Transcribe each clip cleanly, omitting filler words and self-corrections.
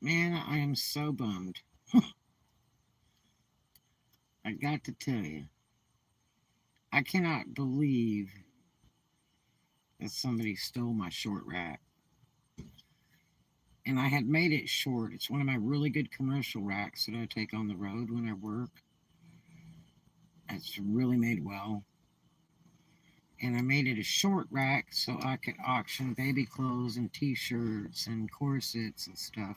Man, I am so bummed. I got to tell you, I cannot believe that somebody stole my short rack. And I had made it short. It's one of my really good commercial racks that I take on the road when I work. It's really made well. And I made it a short rack so I could auction baby clothes and t-shirts and corsets and stuff.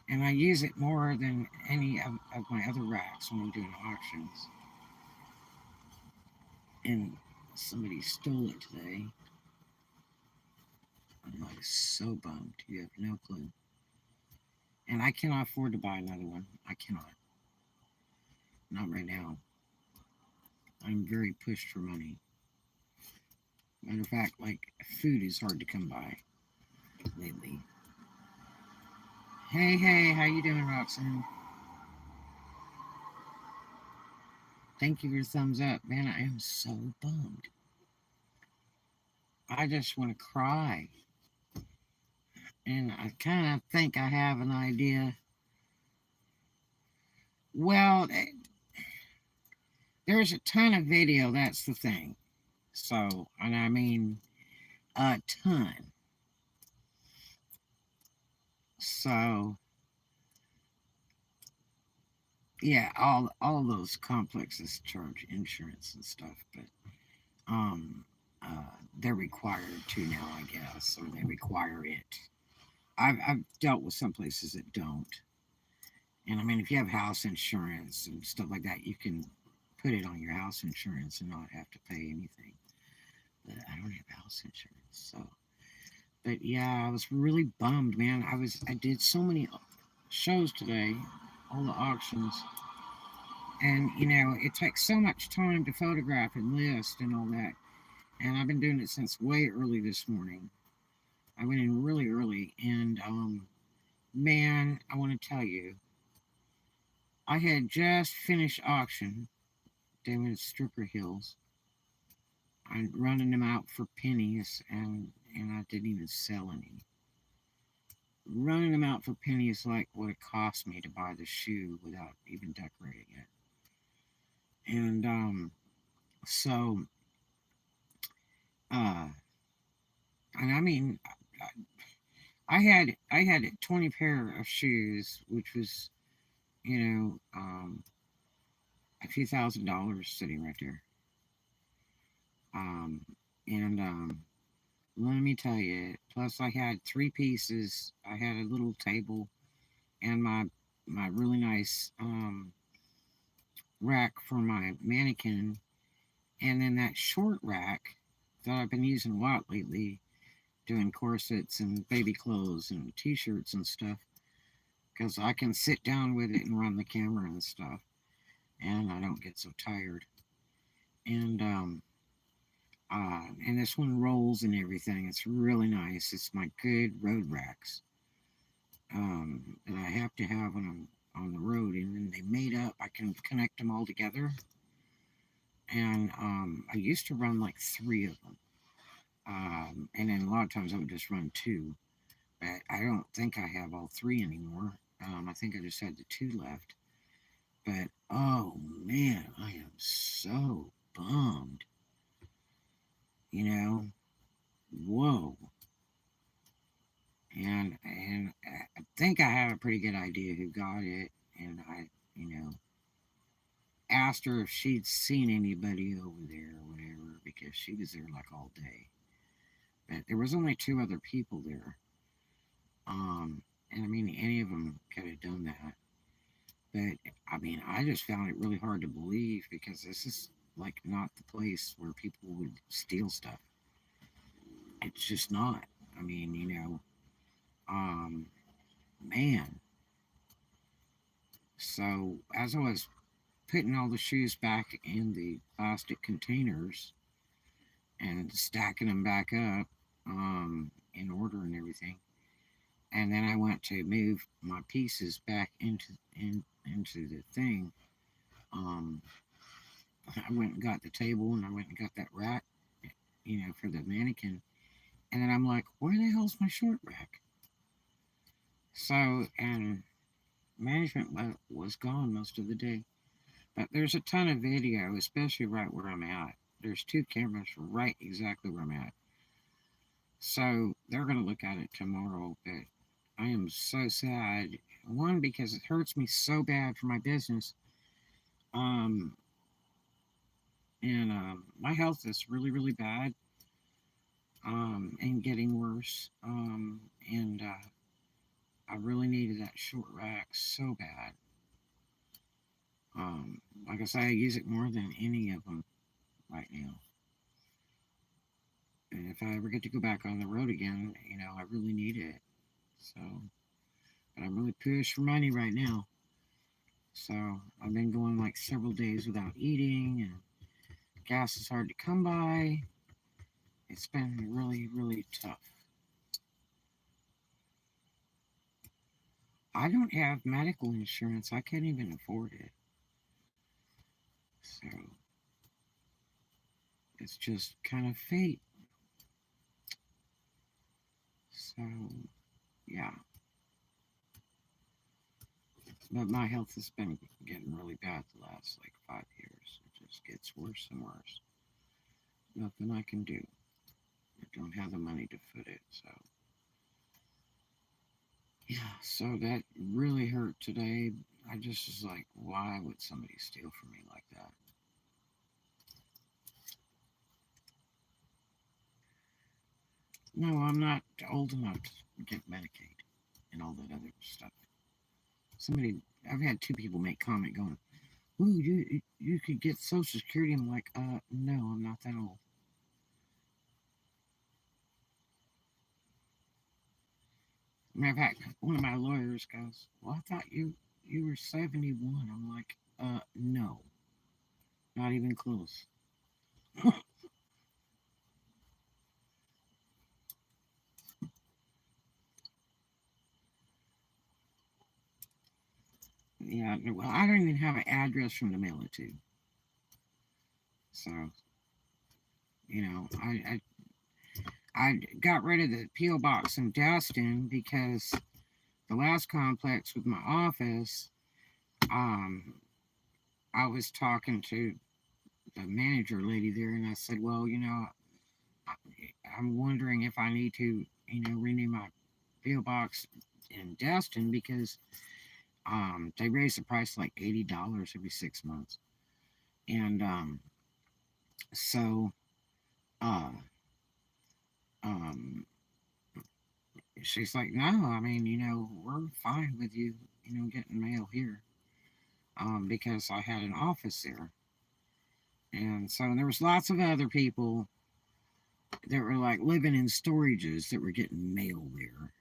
And I use it more than any of my other racks when I'm doing auctions. And somebody stole it today. I'm like so bummed. You have no clue. And I cannot afford to buy another one. I cannot. Not right now. I'm very pushed for money. Matter of fact, like food is hard to come by lately. Hey, hey, how you doing, Roxanne? Thank you for the thumbs up. Man, I am so bummed. I just want to cry. And I kind of think I have an idea. Well, there's a ton of video, that's the thing. So, and I mean a ton. So, yeah, all those complexes charge insurance and stuff, but um they're required to now, I guess, or they require it. I've dealt with some places that don't. And I mean, if you have house insurance and stuff like that, you can put it on your house insurance and not have to pay anything. But I don't have house insurance, so. But yeah, I was really bummed, man. I did so many shows today, all the auctions, and it takes so much time to photograph and list and all that. And I've been doing it since way early this morning. I went in really early, and man, I want to tell you, I had just finished auction down in Stripper Hills. I'm running them out for pennies, and I didn't even sell any. Running them out for pennies like what it cost me to buy the shoe without even decorating it. And so uh, and I mean, I had 20 pair of shoes, which was a few $1,000 sitting right there. Um, and let me tell you, plus I had three pieces. I had a little table and my really nice rack for my mannequin, and then that short rack that I've been using a lot lately, doing corsets and baby clothes and t-shirts and stuff, because I can sit down with it and run the camera and stuff, and I don't get so tired. And and this one rolls and everything. It's really nice. It's my good road racks that I have to have when I'm on the road, and then they made up. I can connect them all together, and I used to run like three of them, and then a lot of times I would just run two. But I don't think I have all three anymore. I think I just had the two left. But oh man, I am so bummed. You know, whoa. And I think I have a pretty good idea who got it, and I, you know, asked her if she'd seen anybody over there or whatever because she was there like all day. But there was only two other people there, and I mean any of them could have done that. But I mean, I just found it really hard to believe because this is like not the place where people would steal stuff. It's just not. I mean, um, man. So as I was putting all the shoes back in the plastic containers and stacking them back up in order and everything, and then I went to move my pieces back into the thing. Um, I went and got the table and I went and got that rack, for the mannequin. And then I'm like, where the hell's my short rack? So, and management was gone most of the day. But there's a ton of video, especially right where I'm at. There's two cameras right exactly where I'm at. So they're going to look at it tomorrow. But I am so sad. One, because it hurts me so bad for my business. Um, and my health is really, really bad. And getting worse. And I really needed that short rack so bad. Like I say, I use it more than any of them right now. And if I ever get to go back on the road again, I really need it. So, but I'm really pushed for money right now. So I've been going like several days without eating, and gas is hard to come by. It's been really, really tough. I don't have medical insurance. I can't even afford it. So it's just kind of fate. So yeah. But my health has been getting really bad the last like 5 years. It just gets worse and worse. Nothing I can do. I don't have the money to foot it. So yeah, so that really hurt today. I just was like, why would somebody steal from me like that? No, I'm not old enough to get Medicaid and all that other stuff. I've had two people make comment going, "Ooh, you could get Social Security." I'm like, no, I'm not that old. Matter of fact, one of my lawyers goes, "Well, I thought you were 71." I'm like, no, not even close. Yeah, well, I don't even have an address from to mail it to. So, I got rid of the P.O. box in Destin because the last complex with my office, um, I was talking to the manager lady there, and I said, well, I'm wondering if I need to, renew my P.O. box in Destin because they raise the price like $80 every 6 months. And so uh, um, she's like, no, I mean, we're fine with you, getting mail here, because I had an office there. And so there was lots of other people that were like living in storages that were getting mail there.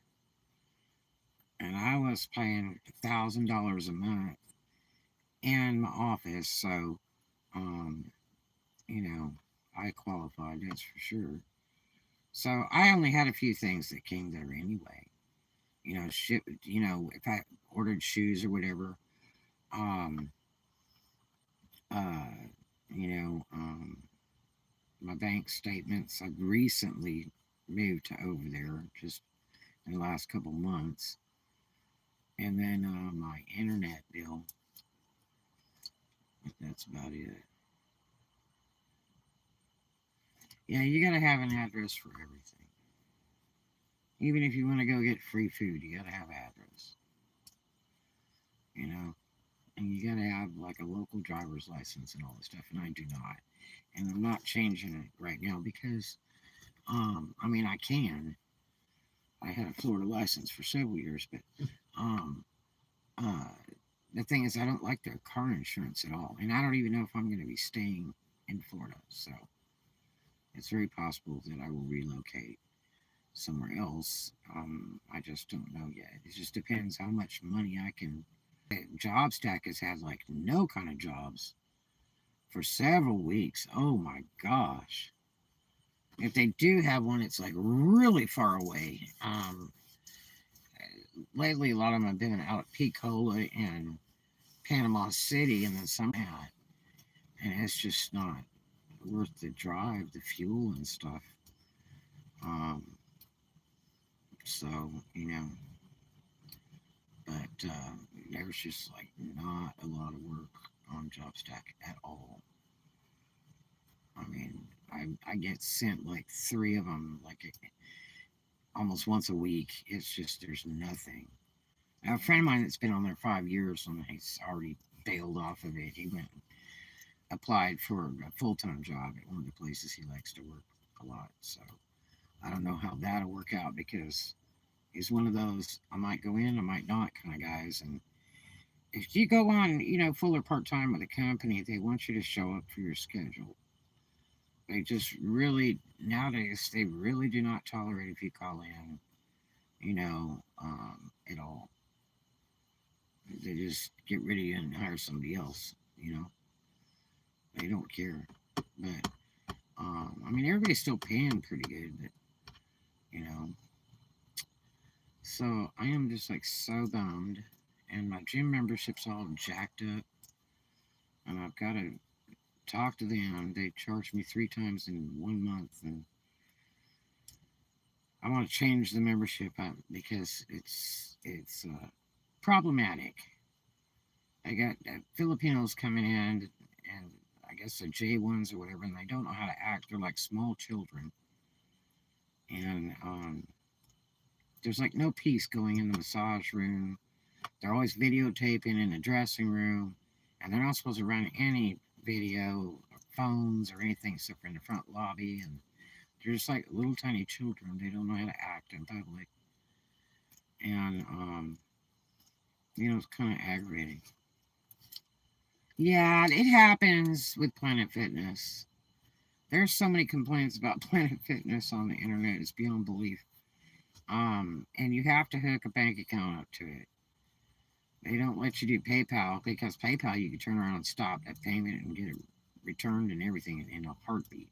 And I was paying $1,000 a month in my office. So, um, you know, I qualified, that's for sure. So I only had a few things that came there anyway. If I ordered shoes or whatever, um, uh, you know, um, my bank statements. I've recently moved to over there just in the last couple months, and then my internet bill. That's about it. Yeah, you gotta have an address for everything. Even if you want to go get free food, you gotta have an address. You know, and you gotta have like a local driver's license and all this stuff. And I do not, and I'm not changing it right now because, I mean, I can. I had a Florida license for several years, but um, uh, the thing is, I don't like their car insurance at all, and I don't even know if I'm going to be staying in Florida. So it's very possible that I will relocate somewhere else. I just don't know yet. It just depends how much money I can. JobStack has had like no kind of jobs for several weeks. Oh my gosh. If they do have one, it's like really far away. Lately, a lot of them have been out at Picola and Panama City, and then some at, and it's just not worth the drive, the fuel and stuff. Um, so there's just like not a lot of work on JobStack at all. I mean, I get sent like three of them like almost once a week. It's just there's nothing. Now, a friend of mine that's been on there 5 years and he's already bailed off of it. He went and applied for a full time job at one of the places he likes to work a lot. So I don't know how that'll work out because he's one of those I might go in, I might not kind of guys. And if you go on, full or part time with a company, they want you to show up for your schedule. They just really nowadays they really do not tolerate if you call in, at all. They just get rid of you and hire somebody else. They don't care. But I mean, everybody's still paying pretty good, but you know. So I am just like so bummed, and my gym membership's all jacked up, and I've got to talk to them. They charged me 3 times in 1 month, and I want to change the membership up because it's problematic. I got Filipinos coming in, and I guess the J1s or whatever, and they don't know how to act. They're like small children, and there's like no peace going in the massage room. They're always videotaping in the dressing room, and they're not supposed to run any video or phones or anything except for in the front lobby. And they're just like little tiny children. They don't know how to act in public, and it's kind of aggravating. Yeah, it happens with Planet Fitness. There's so many complaints about Planet Fitness on the internet. It's beyond belief. And you have to hook a bank account up to it. They don't let you do PayPal because PayPal you can turn around and stop that payment and get it returned and everything in a heartbeat.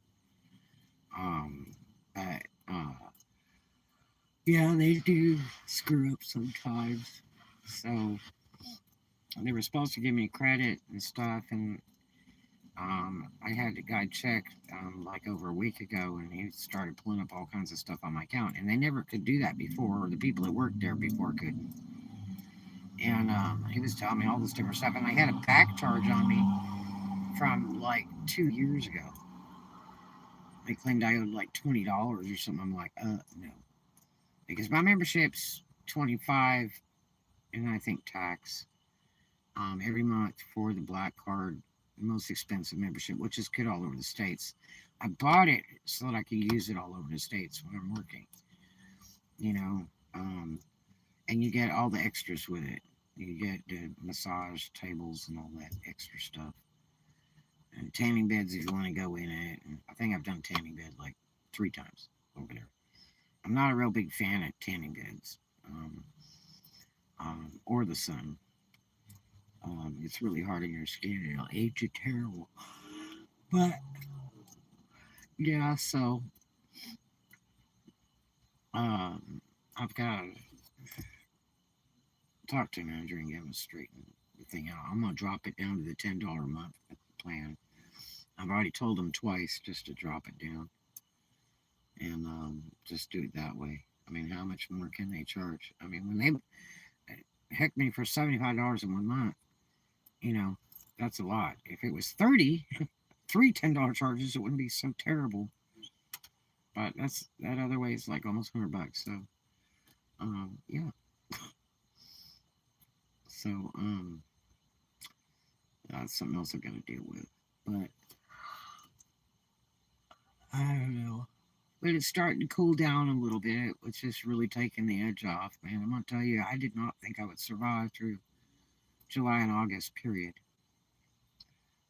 But yeah, they do screw up sometimes. So they were supposed to give me credit and stuff, and I had the guy check like over a week ago, and he started pulling up all kinds of stuff on my account, and they never could do that before, or the people that worked there before couldn't. And he was telling me all this different stuff, and I had a back charge on me from like 2 years ago. They claimed I owed like $20 or something. I'm like, no, because my membership's 25, and I think tax every month for the black card, the most expensive membership, which is good all over the states. I bought it so that I could use it all over the states when I'm working, you know, and you get all the extras with it. You get the massage tables and all that extra stuff, and tanning beds if you want to go in it. And I think I've done tanning bed like 3 times over there. I'm not a real big fan of tanning beds or the sun. It's really hard on your skin. It'll age you terrible. But yeah, so I've got to talk to the manager and get him straighten the thing out. I'm gonna drop it down to the $10 a month plan. I've already told him twice just to drop it down and just do it that way. I mean, how much more can they charge? I mean, when they heck me for $75 in 1 month, you know, that's a lot. If it was 30, three $10 charges, it wouldn't be so terrible. But that other way is like almost $100. So, yeah. So, that's something else I've got to deal with. But I don't know. But it's starting to cool down a little bit, which is really taking the edge off, man. I'm gonna tell you, I did not think I would survive through July and August, period.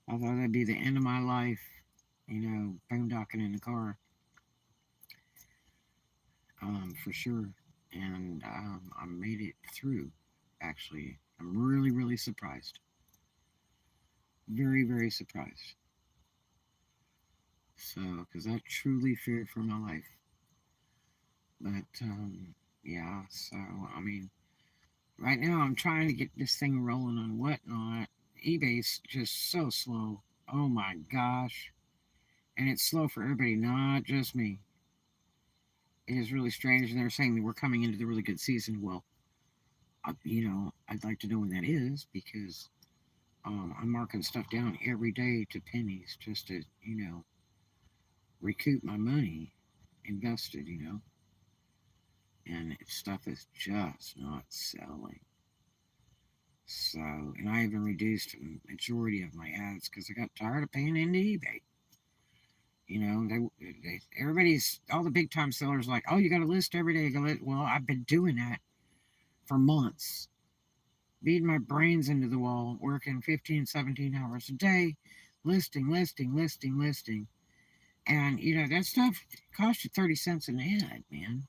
I thought that'd be the end of my life, boondocking in the car, for sure. And I made it through, actually. I'm really, really surprised. Very, very surprised. So, because I truly feared for my life. But, yeah, so, I mean, right now I'm trying to get this thing rolling on whatnot. eBay's just so slow. Oh my gosh. And it's slow for everybody, not just me. It is really strange. And they're saying that we're coming into the really good season. Well, I'd like to know when that is because I'm marking stuff down every day to pennies just to, recoup my money invested, and stuff is just not selling. So, and I even reduced a majority of my ads because I got tired of paying into eBay. Everybody's, all the big time sellers like, oh, you got to list every day. Well, I've been doing that for months, beating my brains into the wall, working 15, 17 hours a day, listing, listing, listing, listing. And, that stuff costs you 30 cents an ad, man.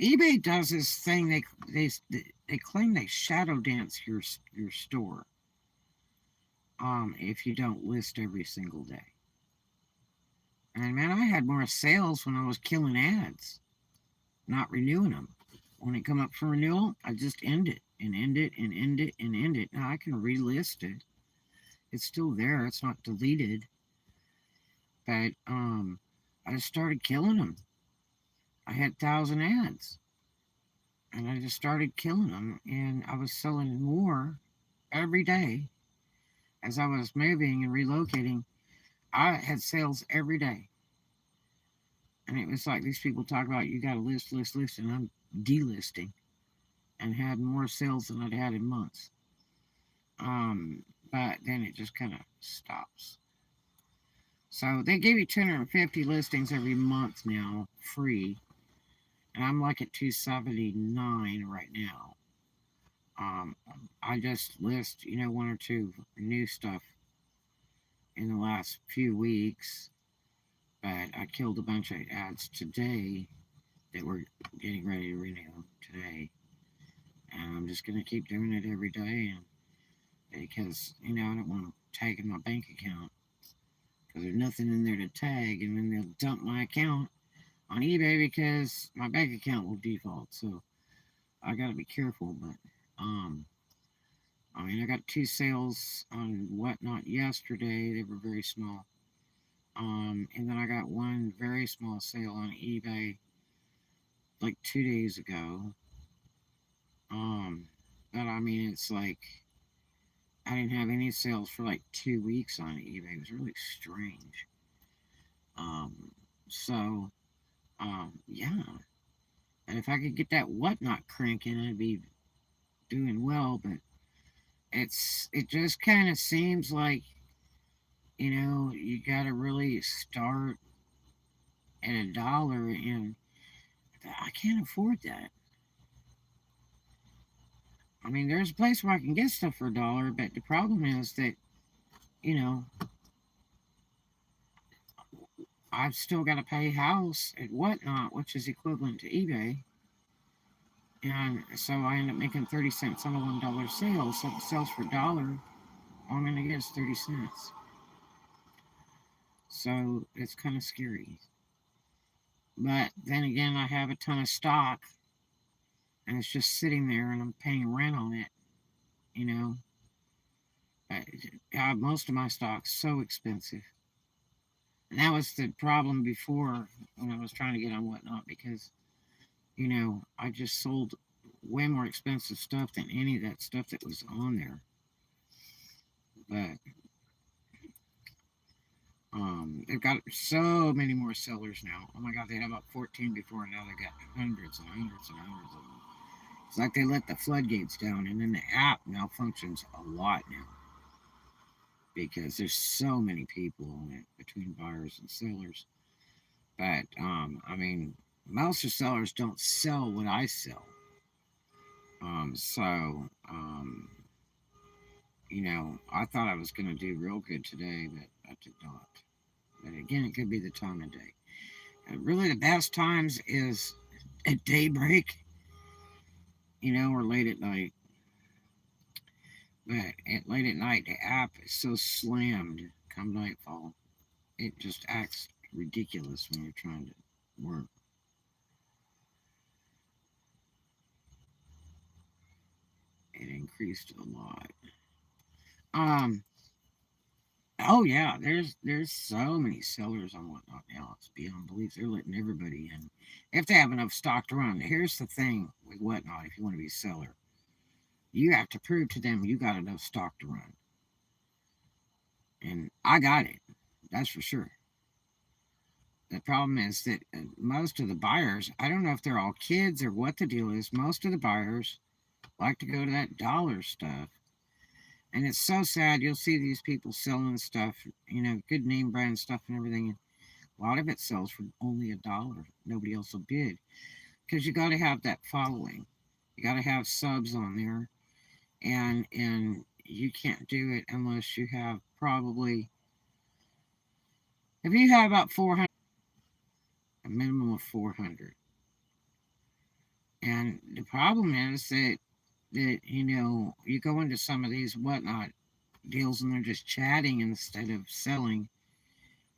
eBay does this thing. They claim they shadow dance your store if you don't list every single day. And man, I had more sales when I was killing ads, not renewing them. When it come up for renewal, I just end it and end it and end it and end it. Now I can relist it. It's still there. It's not deleted. But I just started killing them. I had 1,000 ads, and I just started killing them, and I was selling more every day as I was moving and relocating. I had sales every day, and it was like these people talk about you got to list, list, list, and I'm delisting, and had more sales than I'd had in months. But then it just kind of stops. So they give you 250 listings every month now, free, and I'm like at 279 right now. Um, I just list, one or two new stuff in the last few weeks, but I killed a bunch of ads today that were getting ready to renew today, and I'm just gonna keep doing it every day, and because I don't want to tag in my bank account because there's nothing in there to tag, and then they'll dump my account on eBay because my bank account will default. So I got to be careful, but um, I mean, I got two sales on whatnot yesterday. They were very small. And then I got one very small sale on eBay like 2 days ago. Um, but I mean, it's like I didn't have any sales for like 2 weeks on eBay. It was really strange. Um, so, yeah. And if I could get that whatnot cranking, I'd be doing well. But it just kind of seems like you got to really start at $1, and I can't afford that. I mean, there's a place where I can get stuff for $1, but the problem is that you know I've still got to pay house and whatnot, which is equivalent to eBay, and so I end up making 30 cents on a $1 sale. So if it sells for $1, all I'm gonna get is 30 cents. So it's kind of scary. But then again, I have a ton of stock, and it's just sitting there, and I'm paying rent on it. You know, most of my stock's so expensive. And that was the problem before when I was trying to get on whatnot because, I just sold way more expensive stuff than any of that stuff that was on there. But they've got so many more sellers now. Oh my God, they had about 14 before, and now they got hundreds and hundreds and hundreds of them. It's like they let the floodgates down, and then the app malfunctions a lot now because there's so many people on it between buyers and sellers. But I mean, most of the sellers don't sell what I sell. So I thought I was going to do real good today, but I did not. But again, it could be the time of day. And really, the best times is at daybreak, or late at night. But at late at night, the app is so slammed come nightfall. It just acts ridiculous when you're trying to work. It increased a lot. Um, Oh yeah, there's so many sellers on Whatnot now. It's beyond belief. They're letting everybody in if they have enough stock to run. Here's the thing with Whatnot: if you want to be a seller, you have to prove to them you got enough stock to run, and I got it. That's for sure. The problem is that most of the buyers, I don't know if they're all kids or what the deal is. Most of the buyers like to go to that dollar stuff, and it's so sad. You'll see these people selling stuff, good name brand stuff and everything. A lot of it sells for only $1. Nobody else will bid because you got to have that following. You got to have subs on there, and you can't do it unless you have probably if you have about 400, a minimum of 400. And the problem is that you go into some of these Whatnot deals and they're just chatting instead of selling,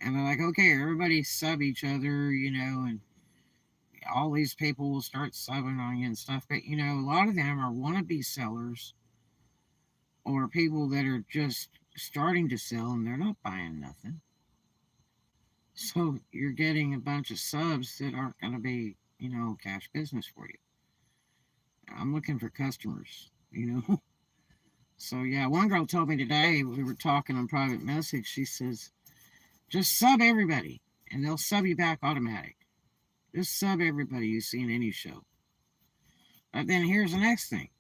and they're like, okay, everybody sub each other, and all these people will start subbing on you and stuff. But a lot of them are wannabe sellers or people that are just starting to sell and they're not buying nothing. So you're getting a bunch of subs that aren't going to be, cash business for you. I'm looking for customers. So yeah, one girl told me today, we were talking on private message, she says, just sub everybody and they'll sub you back automatic. Just sub everybody you see in any show. But then here's the next thing.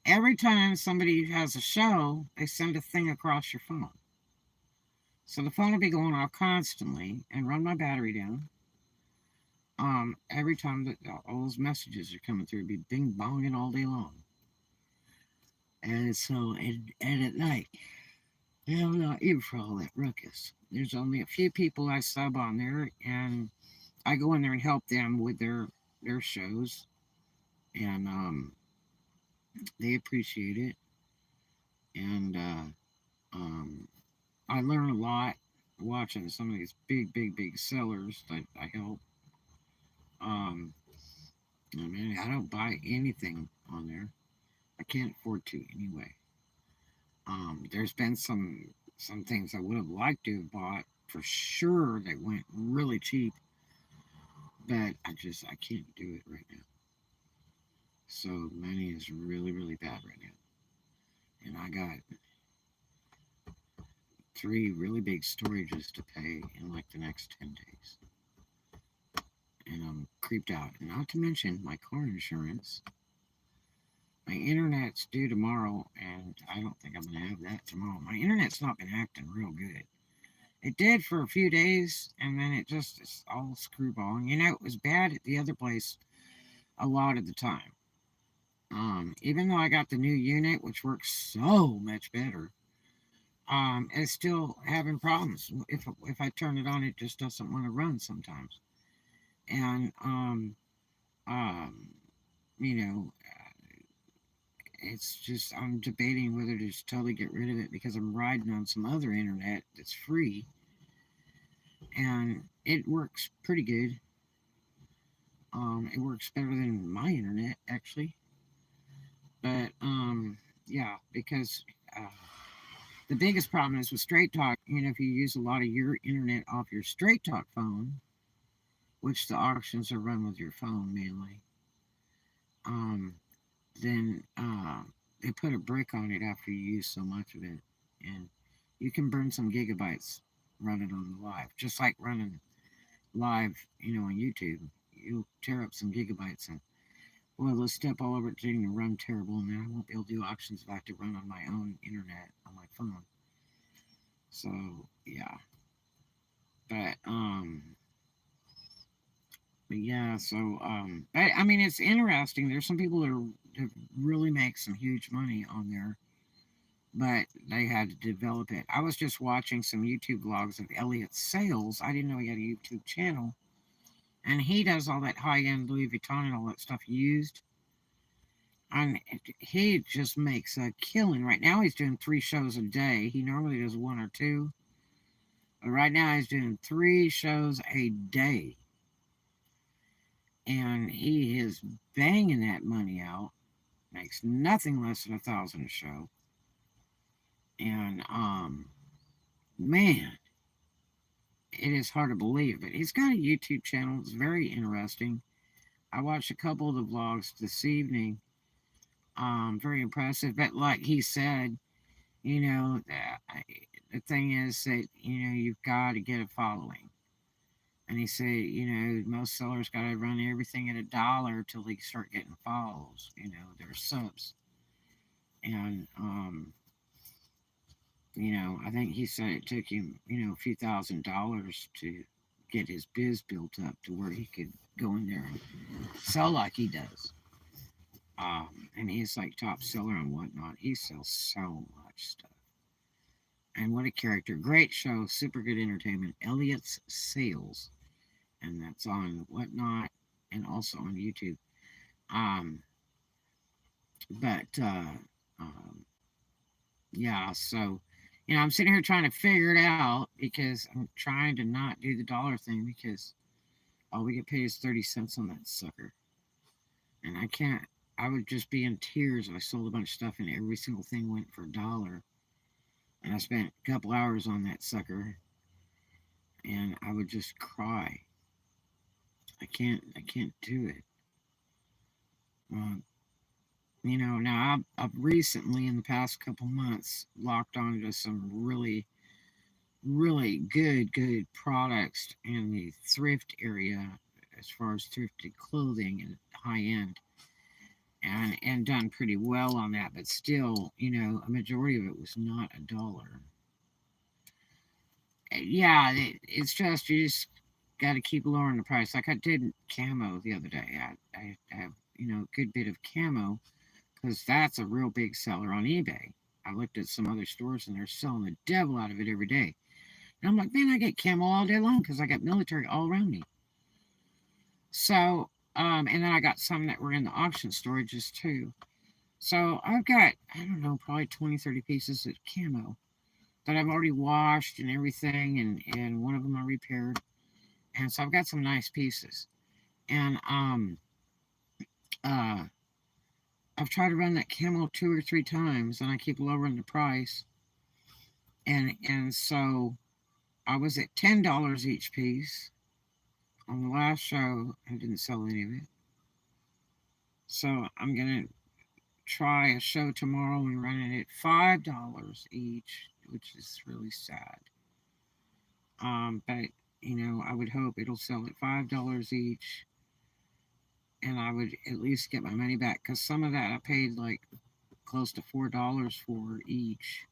Every time somebody has a show, they send a thing across your phone. So the phone will be going off constantly and run my battery down. Every time that all those messages are coming through, be bing bonging all day long. And so, and at night, I'm not even for all that ruckus. There's only a few people I sub on there, and I go in there and help them with their shows, and they appreciate it. And um, I learn a lot watching some of these big, big, big sellers that I help. Um, I mean, I don't buy anything on there. I can't afford to anyway. There's been some things I would have liked to have bought for sure that went really cheap, but I can't do it right now. So money is really really bad right now, and I got 3 really big storages to pay in like the next 10 days, and I'm creeped out. And not to mention my car insurance. My internet's due tomorrow, and I don't think I'm gonna have that tomorrow. My internet's not been acting real good. It did for a few days, and then it just is all screwballing. It was bad at the other place a lot of the time. Even though I got the new unit, which works so much better, it's still having problems. If I turn it on, it just doesn't want to run sometimes. And um, you know, it's just I'm debating whether to just totally get rid of it because I'm riding on some other internet that's free, and it works pretty good. It works better than my internet actually, but yeah, because the biggest problem is with Straight Talk. If you use a lot of your internet off your Straight Talk phone, which the auctions are run with your phone mainly, um, then they put a brick on it after you use so much of it, and you can burn some gigabytes running on the live, just like running live, on YouTube. You'll tear up some gigabytes and well, they'll step all over it getting to run terrible, and then I won't be able to do auctions if I have to run on my own internet on my phone. So yeah, but yeah, so but I mean it's interesting. There's some people that really make some huge money on there, but they had to develop it. I was just watching some YouTube vlogs of Elliot Sales. I didn't know he had a YouTube channel, and he does all that high end Louis Vuitton and all that stuff used. And he just makes a killing. Right now, he's doing 3 shows a day. He normally does 1 or 2, but right now he's doing 3 shows a day, and he is banging that money out. Makes nothing less than 1,000 a show, and man, it is hard to believe. But he's got a YouTube channel. It's very interesting. I watched a couple of the vlogs this evening. Very impressive. But like he said, you know, the thing is that, you know, you've got to get a following. And he said, you know, most sellers got to run everything at $1 till they start getting follows, you know, their subs. And, you know, I think he said it took him, you know, a few $1,000s to get his biz built up to where he could go in there and sell like he does. And he's like top seller and whatnot. He sells so much stuff. And what a character. Great show, super good entertainment. Elliot's Sales. And that's on whatnot and also on YouTube. Um, but um, yeah, so you know, I'm sitting here trying to figure it out because I'm trying to not do the dollar thing because all we get paid is 30 cents on that sucker. And I can't, I would just be in tears if I sold a bunch of stuff and every single thing went for $1. And I spent a couple hours on that sucker and I would just cry. I can't do it. Um, you know, now I've recently in the past couple months locked onto some really good products in the thrift area as far as thrifted clothing and high end, and done pretty well on that, but still, you know, a majority of it was not $1. Yeah, it's just you just got to keep lowering the price. Like I did camo the other day. I have, you know, a good bit of camo because that's a real big seller on eBay. I looked at some other stores and they're selling the devil out of it every day. And I'm like, man, I get camo all day long because I got military all around me. So, and then I got some that were in the auction storages too. So I've got, I don't know, probably 20, 30 pieces of camo that I've already washed and everything. And one of them I repaired. And so I've got some nice pieces. And, uh, I've tried to run that camo 2 or 3 times and I keep lowering the price. And so I was at $10 each piece. On the last show, I didn't sell any of it. So I'm gonna try a show tomorrow and run it at $5 each, which is really sad. But you know, I would hope it'll sell at $5 each, and I would at least get my money back because some of that I paid like close to $4 for each,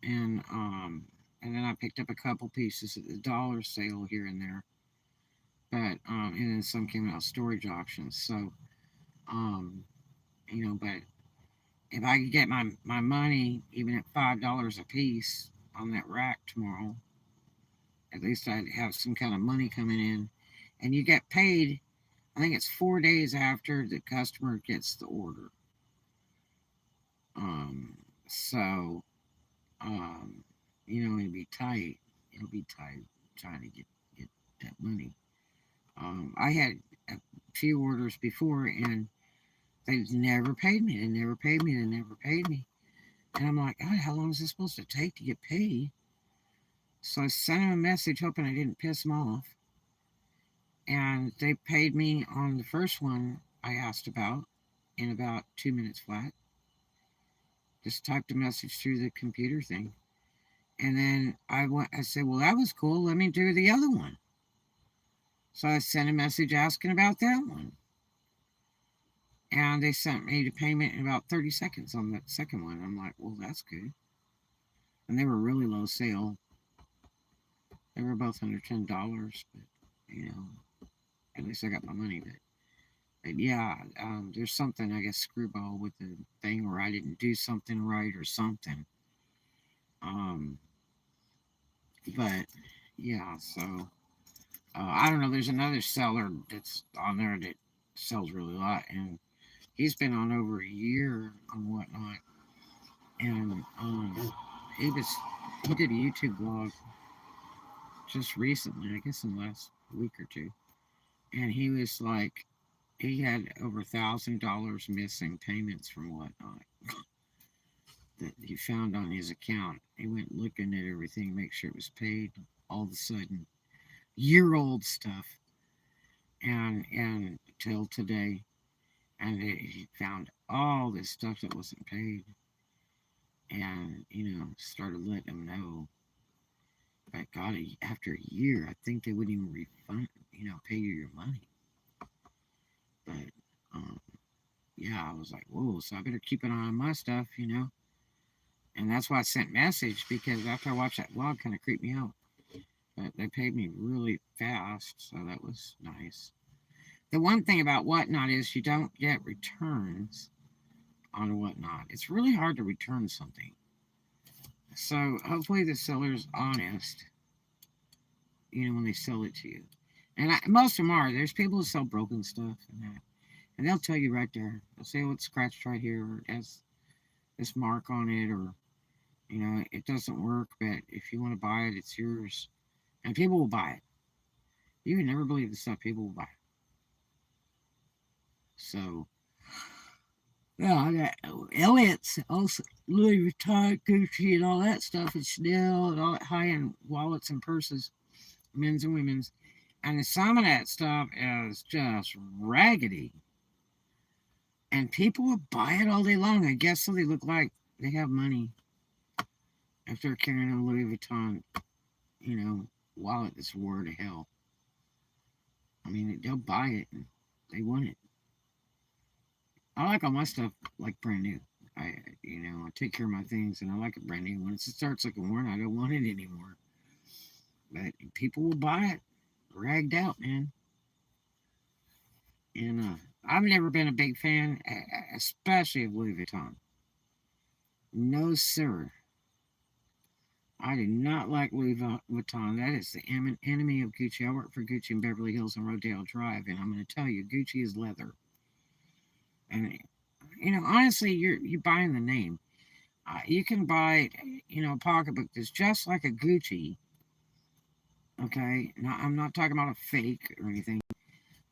and um, and then I picked up a couple pieces at the dollar sale here and there, but and then some came out storage auctions. So um, you know, but if I could get my money even at $5 a piece on that rack tomorrow, at least I'd have some kind of money coming in. And you get paid, I think it's 4 days after the customer gets the order. So, um, you know, it'll be tight. It'll be tight trying to get that money. I had a few orders before and they never paid me. They never paid me. They never paid me. And I'm like, God, how long is this supposed to take to get paid? So I sent him a message hoping I didn't piss him off. And they paid me on the first one I asked about in about 2 minutes flat. Just typed a message through the computer thing. And then I said, well, that was cool. Let me do the other one. So I sent a message asking about that one. And they sent me the payment in about 30 seconds on the second one. I'm like, well, that's good. And they were really low sale. They were both under $10, but you know, at least I got my money. But yeah, there's something I guess screwball with the thing, or I didn't do something right, or something. Um, but yeah, so I don't know. There's another seller that's on there that sells really a lot, and he's been on over a year on whatnot. And he did a YouTube vlog just recently, I guess in the last week or two, and he was like, he had over $1,000 missing payments from whatnot that he found on his account. He went looking at everything, make sure it was paid. All of a sudden, year-old stuff, and till today, and he found all this stuff that wasn't paid, and started letting him know. But God, after a year, I think they wouldn't even refund, pay you your money. But yeah, I was like, whoa, so I better keep an eye on my stuff. And that's why I sent message, because after I watched that vlog, kind of creeped me out. But they paid me really fast, so that was nice. The one thing about Whatnot is you don't get returns on Whatnot. It's really hard to return something. So hopefully the seller's honest, when they sell it to you. And most of them are. There's people who sell broken stuff and that. And they'll tell you right there. They'll say, oh, it's scratched right here, or it has this mark on it, or, it doesn't work, but if you want to buy it, it's yours. And people will buy it. You would never believe the stuff people will buy. So, yeah, I got Elliot's, also Louis Vuitton, Gucci, and all that stuff, and Chanel, and all that high-end wallets and purses, men's and women's. And some of that stuff is just raggedy. And people will buy it all day long. I guess so they look like they have money if they're carrying a Louis Vuitton, wallet that's wore to hell. I mean, they'll buy it and they want it. I like all my stuff like brand new. I take care of my things and I like it brand new. When it starts looking worn, I don't want it anymore. But people will buy it, ragged out, man. And I've never been a big fan, especially of Louis Vuitton. No, sir. I do not like Louis Vuitton. That is the enemy of Gucci. I work for Gucci in Beverly Hills on Rodale Drive, and I'm going to tell you, Gucci is leather. And honestly, you're buying the name. You can buy, a pocketbook that's just like a Gucci. Okay, now I'm not talking about a fake or anything.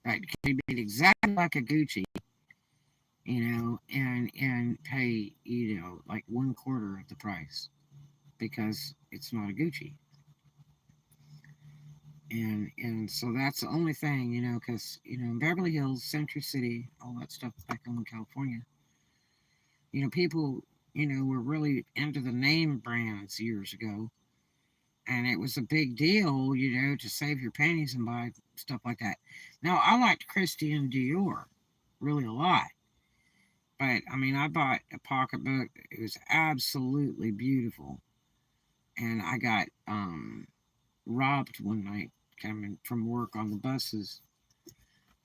But it can be made exactly like a Gucci, and pay like 1/4 of the price because it's not a Gucci. And so that's the only thing, because in Beverly Hills, Century City, all that stuff back home in California, people were really into the name brands years ago, and it was a big deal, to save your pennies and buy stuff like that. Now I liked Christian Dior really a lot, but I mean I bought a pocketbook. It was absolutely beautiful, and I got robbed one night coming from work on the buses,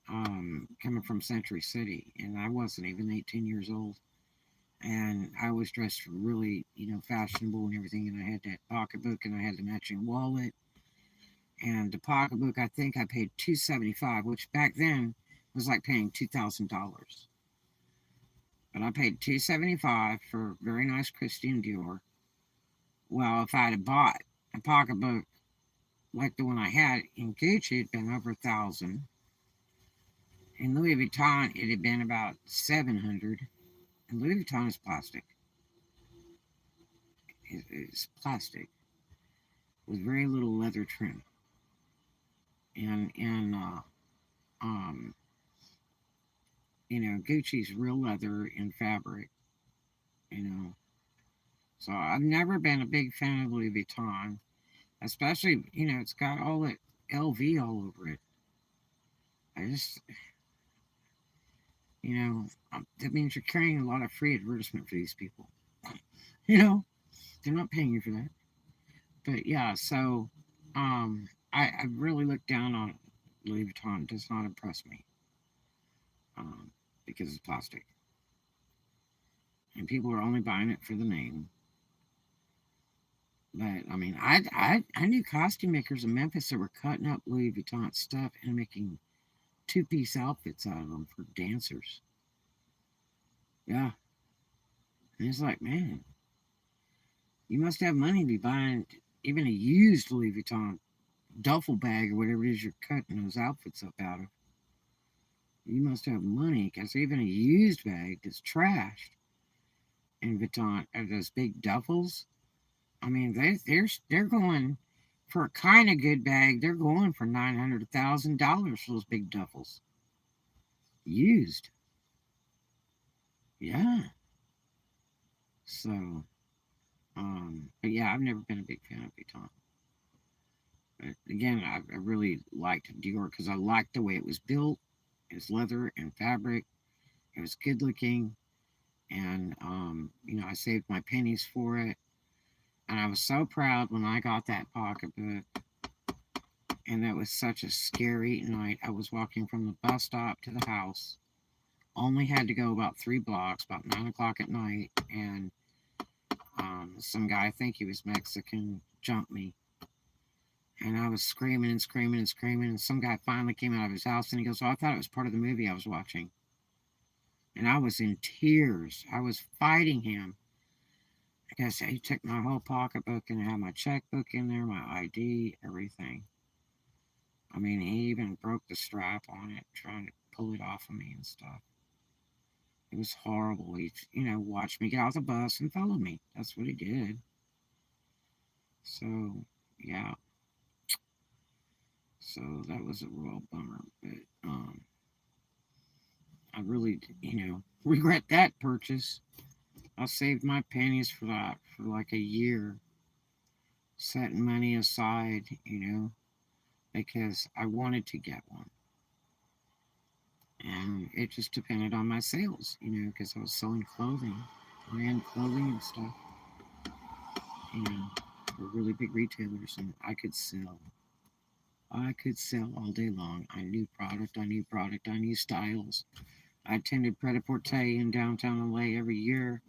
coming from Century City, and I wasn't even 18 years old, and I was dressed really, fashionable and everything, and I had that pocketbook, and I had the matching wallet, and the pocketbook, I think I paid $275, which back then was like paying $2,000, but I paid $275 for a very nice Christian Dior. Well, if I'd have bought a pocketbook like the one I had in Gucci, it'd been over $1,000. In Louis Vuitton, it had been about $700. And Louis Vuitton is plastic. It's plastic with very little leather trim. And Gucci's real leather and fabric. You know, so I've never been a big fan of Louis Vuitton, especially it's got all that LV all over it. I just that means you're carrying a lot of free advertisement for these people. They're not paying you for that. But yeah, so I really look down on Louis Vuitton. It does not impress me, because it's plastic, and people are only buying it for the name. But I mean, I knew costume makers in Memphis that were cutting up Louis Vuitton stuff and making two-piece outfits out of them for dancers. Yeah, and it's like, man, you must have money to be buying even a used Louis Vuitton duffel bag or whatever it is you're cutting those outfits up out of. You must have money, because even a used bag that's trashed in Vuitton are those big duffels. I mean, they're going for a kind of good bag. They're going for $900,000 for those big duffels, used. Yeah. So, but yeah, I've never been a big fan of Vuitton. But again, I really liked Dior because I liked the way it was built. It was leather and fabric. It was good looking, and I saved my pennies for it. And I was so proud when I got that pocketbook. And that was such a scary night. I was walking from the bus stop to the house. Only had to go about 3 blocks, about 9 o'clock at night, and some guy, I think he was Mexican, jumped me. And I was screaming and screaming and screaming. And some guy finally came out of his house and he goes, "Oh, I thought it was part of the movie I was watching." And I was in tears. I was fighting him. I guess he took my whole pocketbook and had my checkbook in there, my ID, everything. I mean, he even broke the strap on it, trying to pull it off of me and stuff. It was horrible. He, watched me get out the bus and followed me. That's what he did. So, yeah. So that was a real bummer. But I really, regret that purchase. I saved my pennies for that for like a year, setting money aside, because I wanted to get one. And it just depended on my sales, because I was selling clothing, brand clothing and stuff, for really big retailers, and I could sell. I could sell all day long. I knew product, I knew product, I knew styles. I attended Pret-a-Porter in downtown LA every year.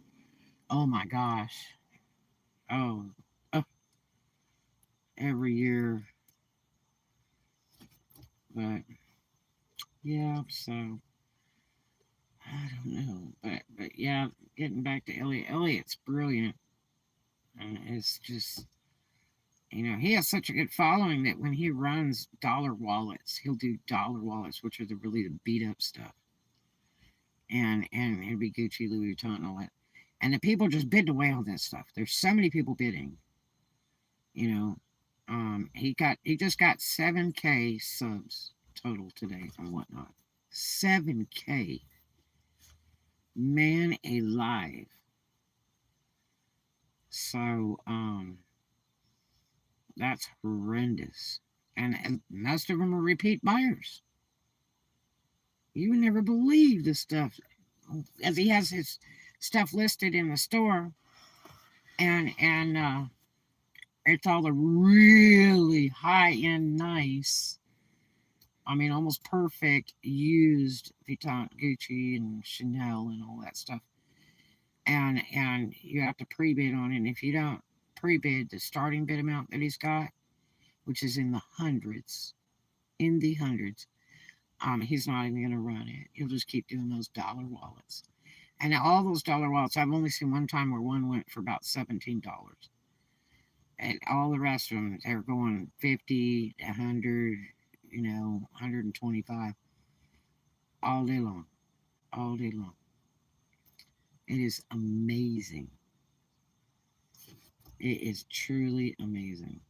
Oh my gosh. Oh, oh every year. But yeah, so I don't know. But yeah, getting back to Elliot. Elliot's brilliant. And it's just he has such a good following that when he runs dollar wallets, he'll do dollar wallets, which are the beat up stuff. And it'd be Gucci, Louis Vuitton, and all that. And the people just bid away on this stuff. There's so many people bidding. You know, he just got 7K subs total today and whatnot. 7K, man alive. So that's horrendous. And most of them are repeat buyers. You would never believe the stuff, as he has his stuff listed in the store, and it's all the really high end, nice. I mean, almost perfect used Vuitton, Gucci, and Chanel, and all that stuff. And you have to pre-bid on it. And if you don't pre-bid the starting bid amount that he's got, which is in the hundreds, he's not even going to run it. He'll just keep doing those dollar wallets. And all those dollar wallets, I've only seen one time where one went for about $17. And all the rest of them, they're going 50, 100, 125, all day long, all day long. It is amazing. It is truly amazing.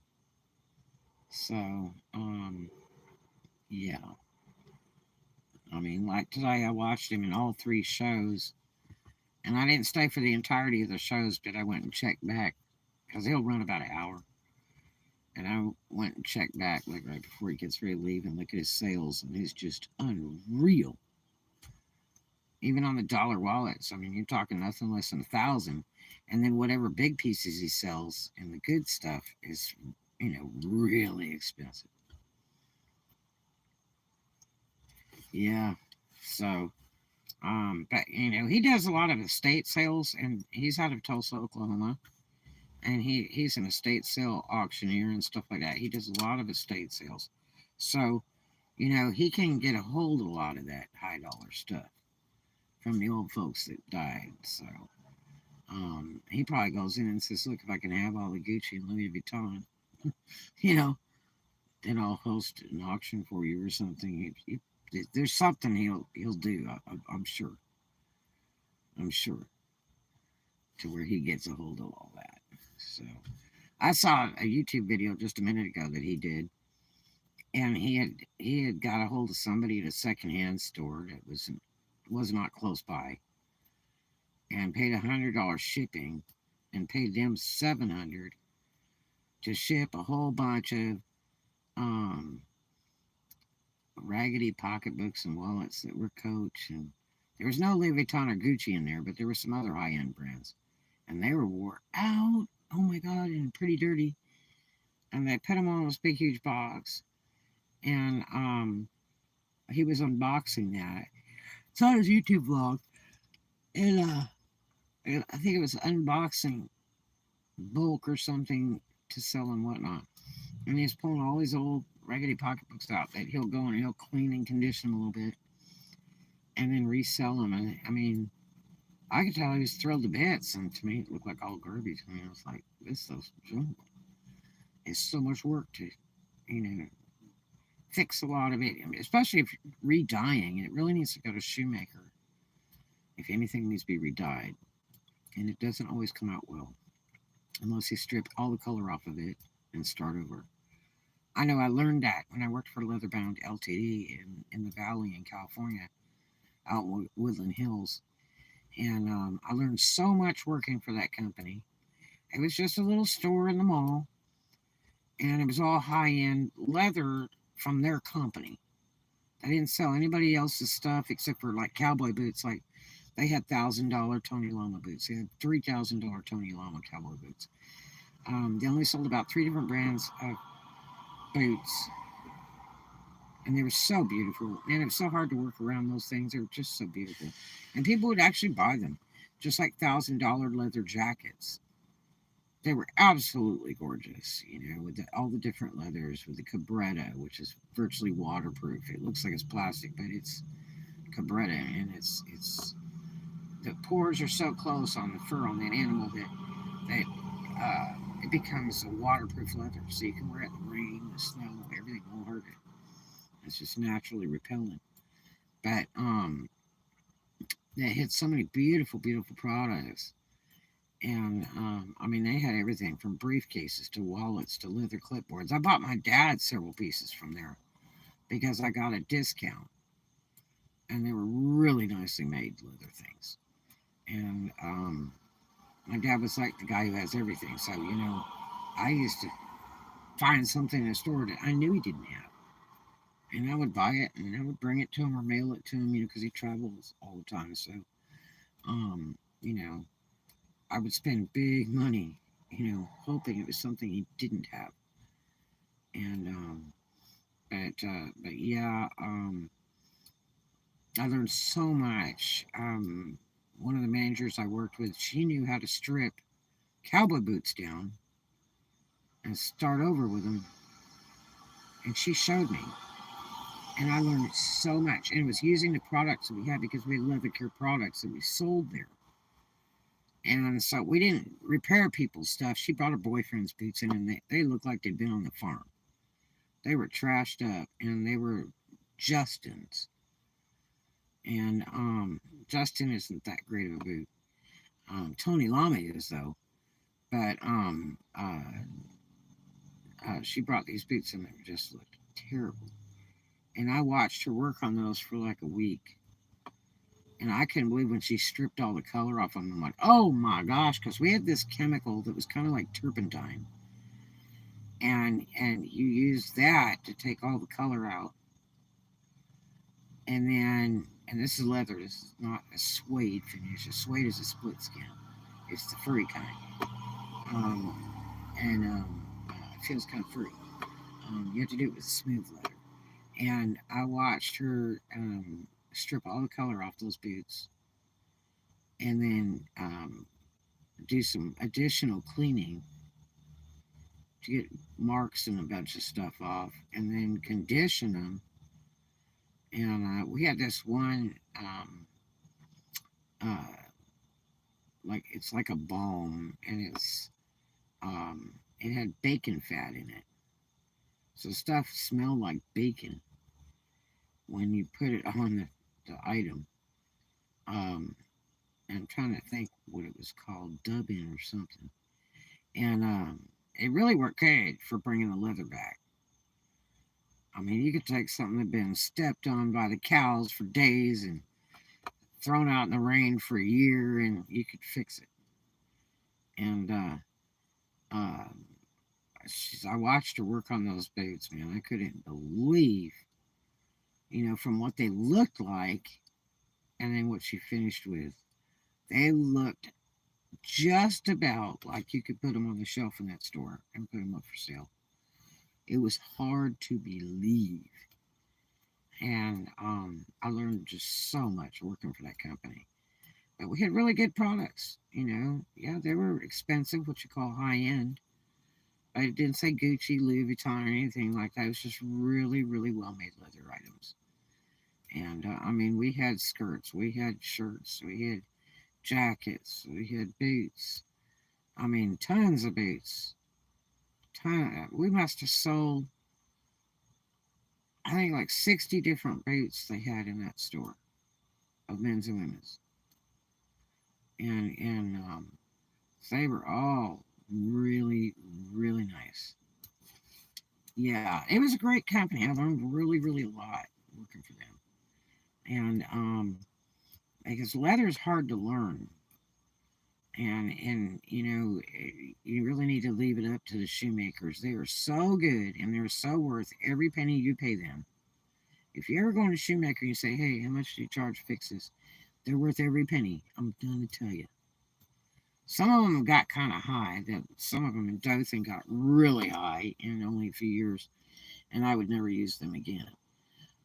So, yeah. I mean, like today, I watched him in all 3 shows, and I didn't stay for the entirety of the shows, but I went and checked back because he'll run about an hour. And I went and checked back like right before he gets ready to leave and look at his sales, and it's just unreal. Even on the dollar wallets, I mean, you're talking nothing less than 1,000, and then whatever big pieces he sells and the good stuff is, really expensive. Yeah. So, but he does a lot of estate sales, and he's out of Tulsa, Oklahoma, and he's an estate sale auctioneer and stuff like that. He does a lot of estate sales, so he can get a hold of a lot of that high dollar stuff from the old folks that died. So he probably goes in and says, "Look, if I can have all the Gucci and Louis Vuitton, you know, then I'll host an auction for you or something." There's something he'll do. I'm sure. I'm sure. to where he gets a hold of all that. So I saw a YouTube video just a minute ago that he did, and he had got a hold of somebody at a secondhand store that was not close by, and paid $100 shipping, and paid them $700 to ship a whole bunch of um, raggedy pocketbooks and wallets that were Coach, and there was no Louis Vuitton or Gucci in there, but there were some other high end brands, and they were wore out. Oh my God, and pretty dirty. And they put them all in this big huge box, and he was unboxing that. It's on his YouTube vlog, and I think it was unboxing bulk or something to sell and whatnot. And he's pulling all these old raggedy pocketbooks out that he'll go and he'll clean and condition a little bit, and then resell them. And I mean, I could tell he was thrilled to bits, and to me, it looked like all garbage. I mean, I was like, this stuff's junk. It's so much work to, you know, fix a lot of it, I mean, especially if you're redying. It really needs to go to shoemaker if anything needs to be redyed, and it doesn't always come out well unless you strip all the color off of it and start over. I know I learned that when I worked for Leatherbound Ltd. In the Valley in California, out in Woodland Hills, and I learned so much working for that company. It was just a little store in the mall, and it was all high end leather from their company. They didn't sell anybody else's stuff except for like cowboy boots. Like they had $1,000 Tony Lama boots. They had $3,000 Tony Lama cowboy boots. They only sold about three different brands of boots, and they were so beautiful. And it was so hard to work around those things. They were just so beautiful, and people would actually buy them, just like $1,000 leather jackets. They were absolutely gorgeous, you know, with all the different leathers, with the cabretta, which is virtually waterproof. It looks like it's plastic, but it's cabretta, and it's the pores are so close on the fur on that animal that it becomes a waterproof leather, so you can wear it in the rain, the snow, everything won't hurt it. It's just naturally repellent. But they had so many beautiful, beautiful products. And I mean, they had everything from briefcases to wallets to leather clipboards. I bought my dad several pieces from there because I got a discount, and they were really nicely made leather things. And my dad was like the guy who has everything. So, you know, I used to find something in a store that I knew he didn't have, and I would buy it and I would bring it to him or mail it to him, you know, because he travels all the time. So, you know, I would spend big money, you know, hoping it was something he didn't have. And but yeah, I learned so much. One of the managers I worked with, she knew how to strip cowboy boots down and start over with them, and she showed me, and I learned so much. And it was using the products that we had because we had leather care products that we sold there. And so we didn't repair people's stuff. She brought her boyfriend's boots in, and they looked like they'd been on the farm. They were trashed up, and they were Justin's. And Justin isn't that great of a boot. Tony Lama is, though. But she brought these boots, and they just looked terrible. And I watched her work on those for like a week. And I couldn't believe when she stripped all the color off of them. I'm like, oh my gosh, because we had this chemical that was kind of like turpentine, and you use that to take all the color out, and this is leather. This is not a suede finish. A suede is a split skin. It's the furry kind, and it feels kind of furry. You have to do it with smooth leather. And I watched her strip all the color off those boots, and then do some additional cleaning to get marks and a bunch of stuff off, and then condition them. And we had this one, uh, like it's like a balm, and it had bacon fat in it, so stuff smelled like bacon when you put it on the item. Um, And I'm trying to think what it was called, dubbing or something. And it really worked good for bringing the leather back. I mean, you could take something that had been stepped on by the cows for days and thrown out in the rain for a year, and you could fix it. And uh, I watched her work on those boots, man. I couldn't believe, from what they looked like and then what she finished with. They looked just about like you could put them on the shelf in that store and put them up for sale. It was hard to believe. And I learned just so much working for that company. But we had really good products. Yeah, they were expensive, what you call high end. But it didn't say Gucci, Louis Vuitton, or anything like that. It was just really, really well made leather items. And I mean, we had skirts, we had shirts, we had jackets, we had boots. I mean, tons of boots. We must have sold, I think, like 60 different boots they had in that store of men's and women's. And they were all really, really nice. Yeah, it was a great company. I learned really, really a lot working for them. And because leather is hard to learn, and you really need to leave it up to the shoemakers. They are so good, and they're so worth every penny you pay them. If you ever go to a shoemaker and you say, "Hey, how much do you charge fixes?" They're worth every penny. I'm going to tell you. Some of them got kind of high. That some of them in Dothan got really high in only a few years, and I would never use them again.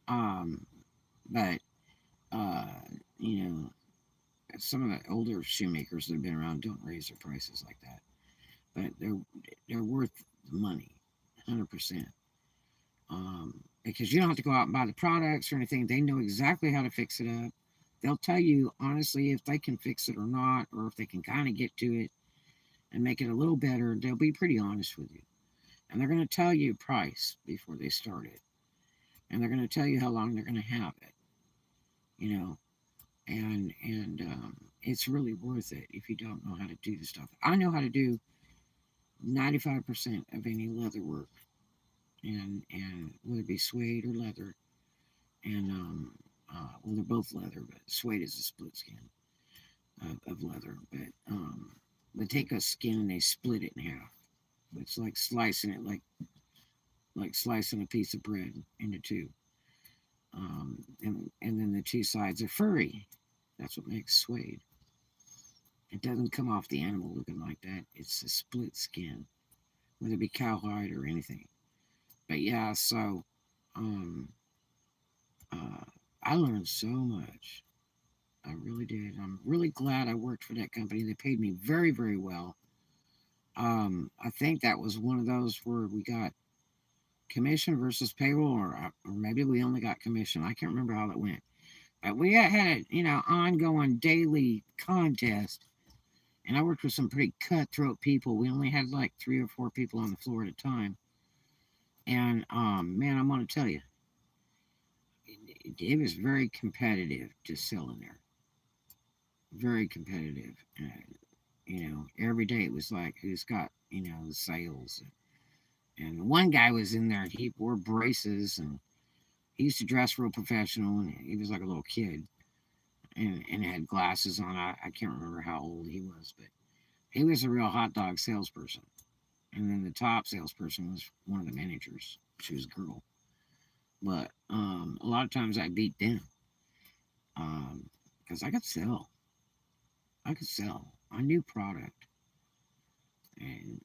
Um, but uh, you know, some of the older shoemakers that have been around don't raise their prices like that. But they're worth the money, 100%. Because you don't have to go out and buy the products or anything. They know exactly how to fix it up. They'll tell you honestly if they can fix it or not, or if they can kind of get to it and make it a little better. They'll be pretty honest with you, and they're going to tell you price before they start it, and they're going to tell you how long they're going to have it. You know, and it's really worth it if you don't know how to do the stuff. I know how to do 95% of any leather work, and whether it be suede or leather, and well, they're both leather, but suede is a split skin of leather. But they take a skin and they split it in half. It's like slicing it like slicing a piece of bread into two. And then the two sides are furry. That's what makes suede. It doesn't come off the animal looking like that. It's a split skin, whether it be cowhide or anything. But yeah, so um, uh, I learned so much. I really did. I'm really glad I worked for that company. They paid me very, very well. I think that was one of those where we got commission versus payroll, or maybe we only got commission. I can't remember how that went. But we had a ongoing daily contest, and I worked with some pretty cutthroat people. We only had like 3 or 4 people on the floor at a time, and man, I'm gonna tell you, it was very competitive to sell in there. Very competitive. Every day it was like who's got the sales. And one guy was in there. He wore braces and he used to dress real professional, and he was like a little kid, and had glasses on. I can't remember how old he was, but he was a real hot dog salesperson. And then the top salesperson was one of the managers. She was a girl. But a lot of times I beat them because I could sell. I could sell. I knew product. And,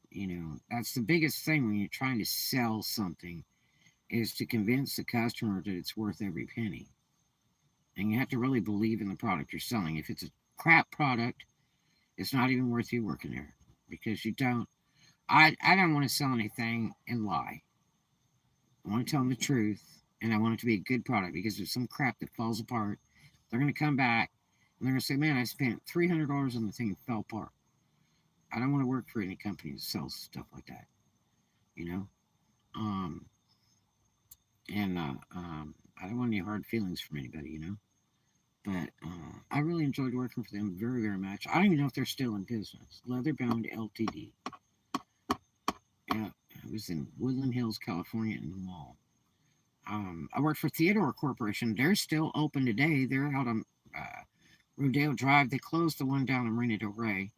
that's the biggest thing when you're trying to sell something is to convince the customer that it's worth every penny. And you have to really believe in the product you're selling. If it's a crap product, it's not even worth you working there because you don't. I don't want to sell anything and lie. I want to tell them the truth, and I want it to be a good product because if some crap that falls apart, they're going to come back and they're going to say, "Man, I spent $300 on the thing and fell apart." I don't want to work for any company that sells stuff like that, you know. Um, and I don't want any hard feelings from anybody. But I really enjoyed working for them very, very much. I don't even know if they're still in business. Leatherbound Ltd. Yeah, it was in Woodland Hills, California, in the mall. I worked for Theodore Corporation. They're still open today. They're out on Rodeo Drive. They closed the one down in Marina Del Rey,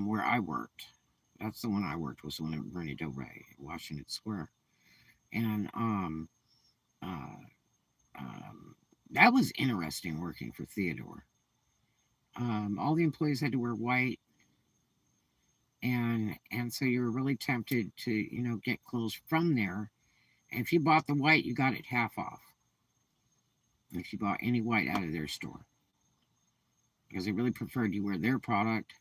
where I worked. That's the one I worked, was the one in Marina Del Rey, Washington Square. And uh, um, that was interesting working for Theodore. All the employees had to wear white, and so you were really tempted to get clothes from there. And if you bought the white, you got it half off if you bought any white out of their store, because they really preferred you wear their product,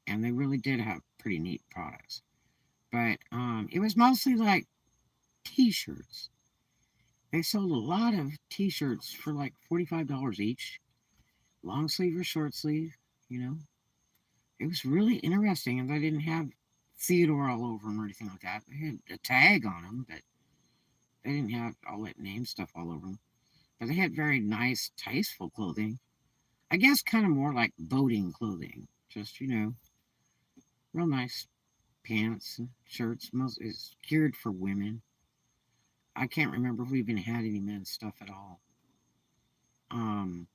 and they really did have pretty neat products. But it was mostly like T-shirts. They sold a lot of T-shirts for like $45 each, long sleeve or short sleeve. You know, it was really interesting, and they didn't have Theodore all over them or anything like that. They had a tag on them, but they didn't have all that name stuff all over them. But they had very nice, tasteful clothing. I guess kind of more like boating clothing. Just, real nice pants and shirts. Most is geared for women. I can't remember if we even had any men's stuff at all. Um,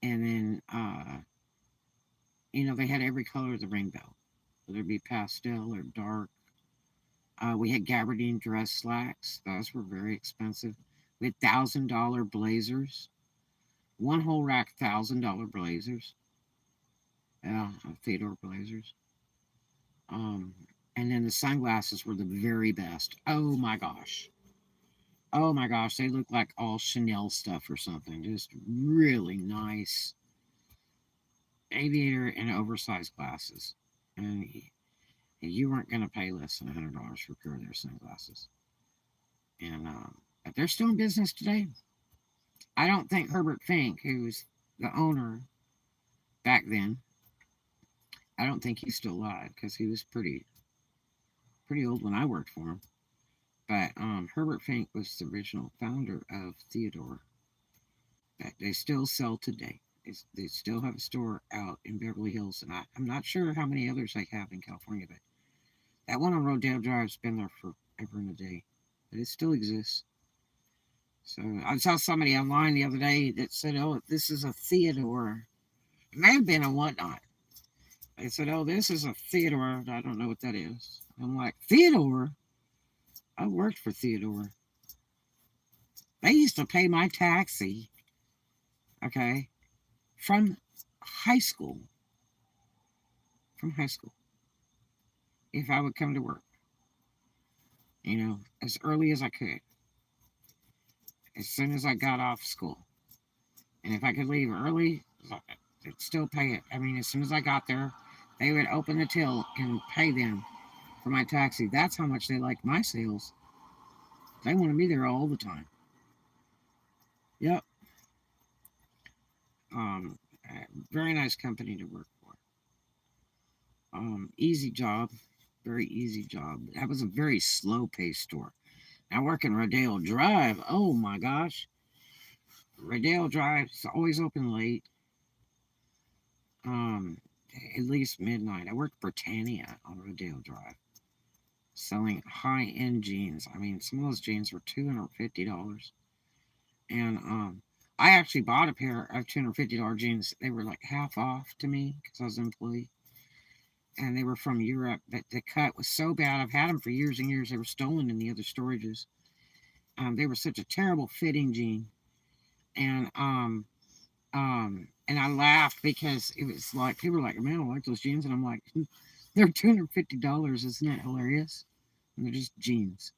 and then, they had every color of the rainbow, whether it be pastel or dark. We had gabardine dress slacks. Those were very expensive. We had $1,000 blazers. One whole rack, $1,000 blazers. Yeah, Theodore blazers. Um, and then the sunglasses were the very best. Oh my gosh. Oh my gosh, they look like all Chanel stuff or something. Just really nice aviator and oversized glasses. And you weren't going to pay less than $100 for a pair of their sunglasses. And but they're still in business today. I don't think Herbert Fink, who was the owner back then, I don't think he's still alive, because he was pretty old when I worked for him. But Herbert Fink was the original founder of Theodore that they still sell today. They still have a store out in Beverly Hills, and I'm not sure how many others they have in California, but that one on Rodale Drive's been there forever and a day. But it still exists. So I saw somebody online the other day that said, "Oh, this is a Theodore." It may have been a Whatnot. They said, "Oh, this is a Theodore." I don't know what that is. I'm like, Theodore? I worked for Theodore. They used to pay my taxi, okay, from high school. From high school. If I would come to work, as early as I could, as soon as I got off school. And if I could leave early, they'd still pay it. I mean, as soon as I got there, they would open the till and pay them for my taxi. That's how much they liked my sales. They wanted me there all the time. Yep. Um, Very nice company to work for. Easy job, very easy job. That was a very slow paced store. Now working Rodale Drive, oh my gosh, Rodale Drive is always open late. Um, at least midnight. I worked Britannia on Rodale Drive, selling high end jeans. I mean, some of those jeans were $250, and I actually bought a pair of $250 jeans. They were like half off to me because I was an employee, and they were from Europe. But the cut was so bad. I've had them for years and years. They were stolen in the other storages. They were such a terrible fitting jean, and and I laughed because it was like people were like, "Man, I like those jeans," and I'm like, "They're $250. Isn't that hilarious?" And they're just jeans.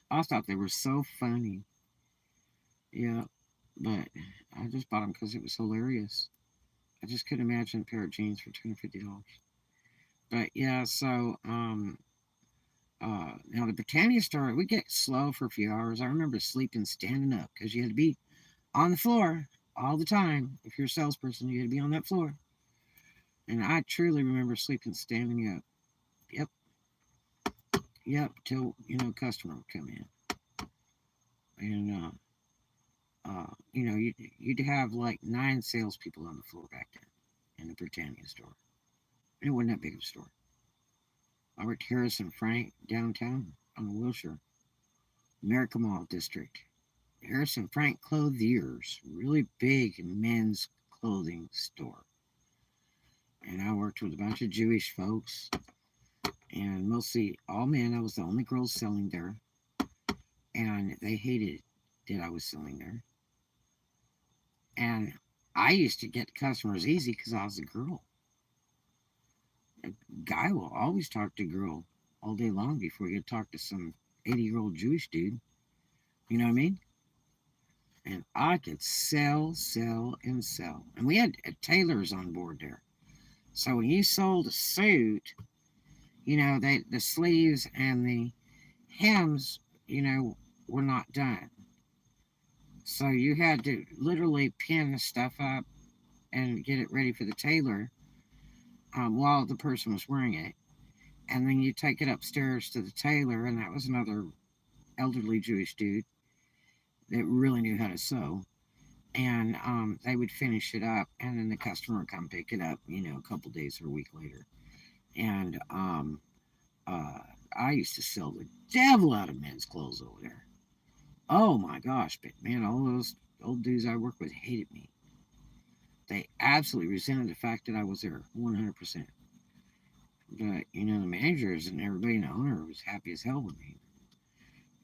I thought they were so funny. Yeah, but I just bought them because it was hilarious. I just couldn't imagine a pair of jeans for $250. But yeah, so now the Britannia store, we get slow for a few hours. I remember sleeping standing up because you had to be on the floor all the time. If you're a salesperson, you had to be on that floor. And I truly remember sleeping standing up. Yep, yep, till customer would come in. And You'd have like 9 salespeople on the floor back then in the Britannia store. And it wasn't that big of a store. I worked Harrison Frank downtown on the Wilshire, America Mall district. Harrison Frank Clothiers, really big men's clothing store. And I worked with a bunch of Jewish folks, and mostly all men. I was the only girl selling there, and they hated that I was selling there. And I used to get customers easy because I was a girl. A guy will always talk to a girl all day long before you talk to some 80-year-old Jewish dude. You know what I mean? And I could sell, sell, and sell. And we had tailors on board there. So when you sold a suit, the sleeves and the hems, were not done. So you had to literally pin the stuff up and get it ready for the tailor while the person was wearing it. And then you take it upstairs to the tailor, and that was another elderly Jewish dude that really knew how to sew. And they would finish it up, and then the customer would come pick it up, a couple days or a week later. And uh, I used to sell the devil out of men's clothes over there. Oh my gosh, but man, all those old dudes I worked with hated me. They absolutely resented the fact that I was there 100%. But, the managers and everybody in the owner was happy as hell with me.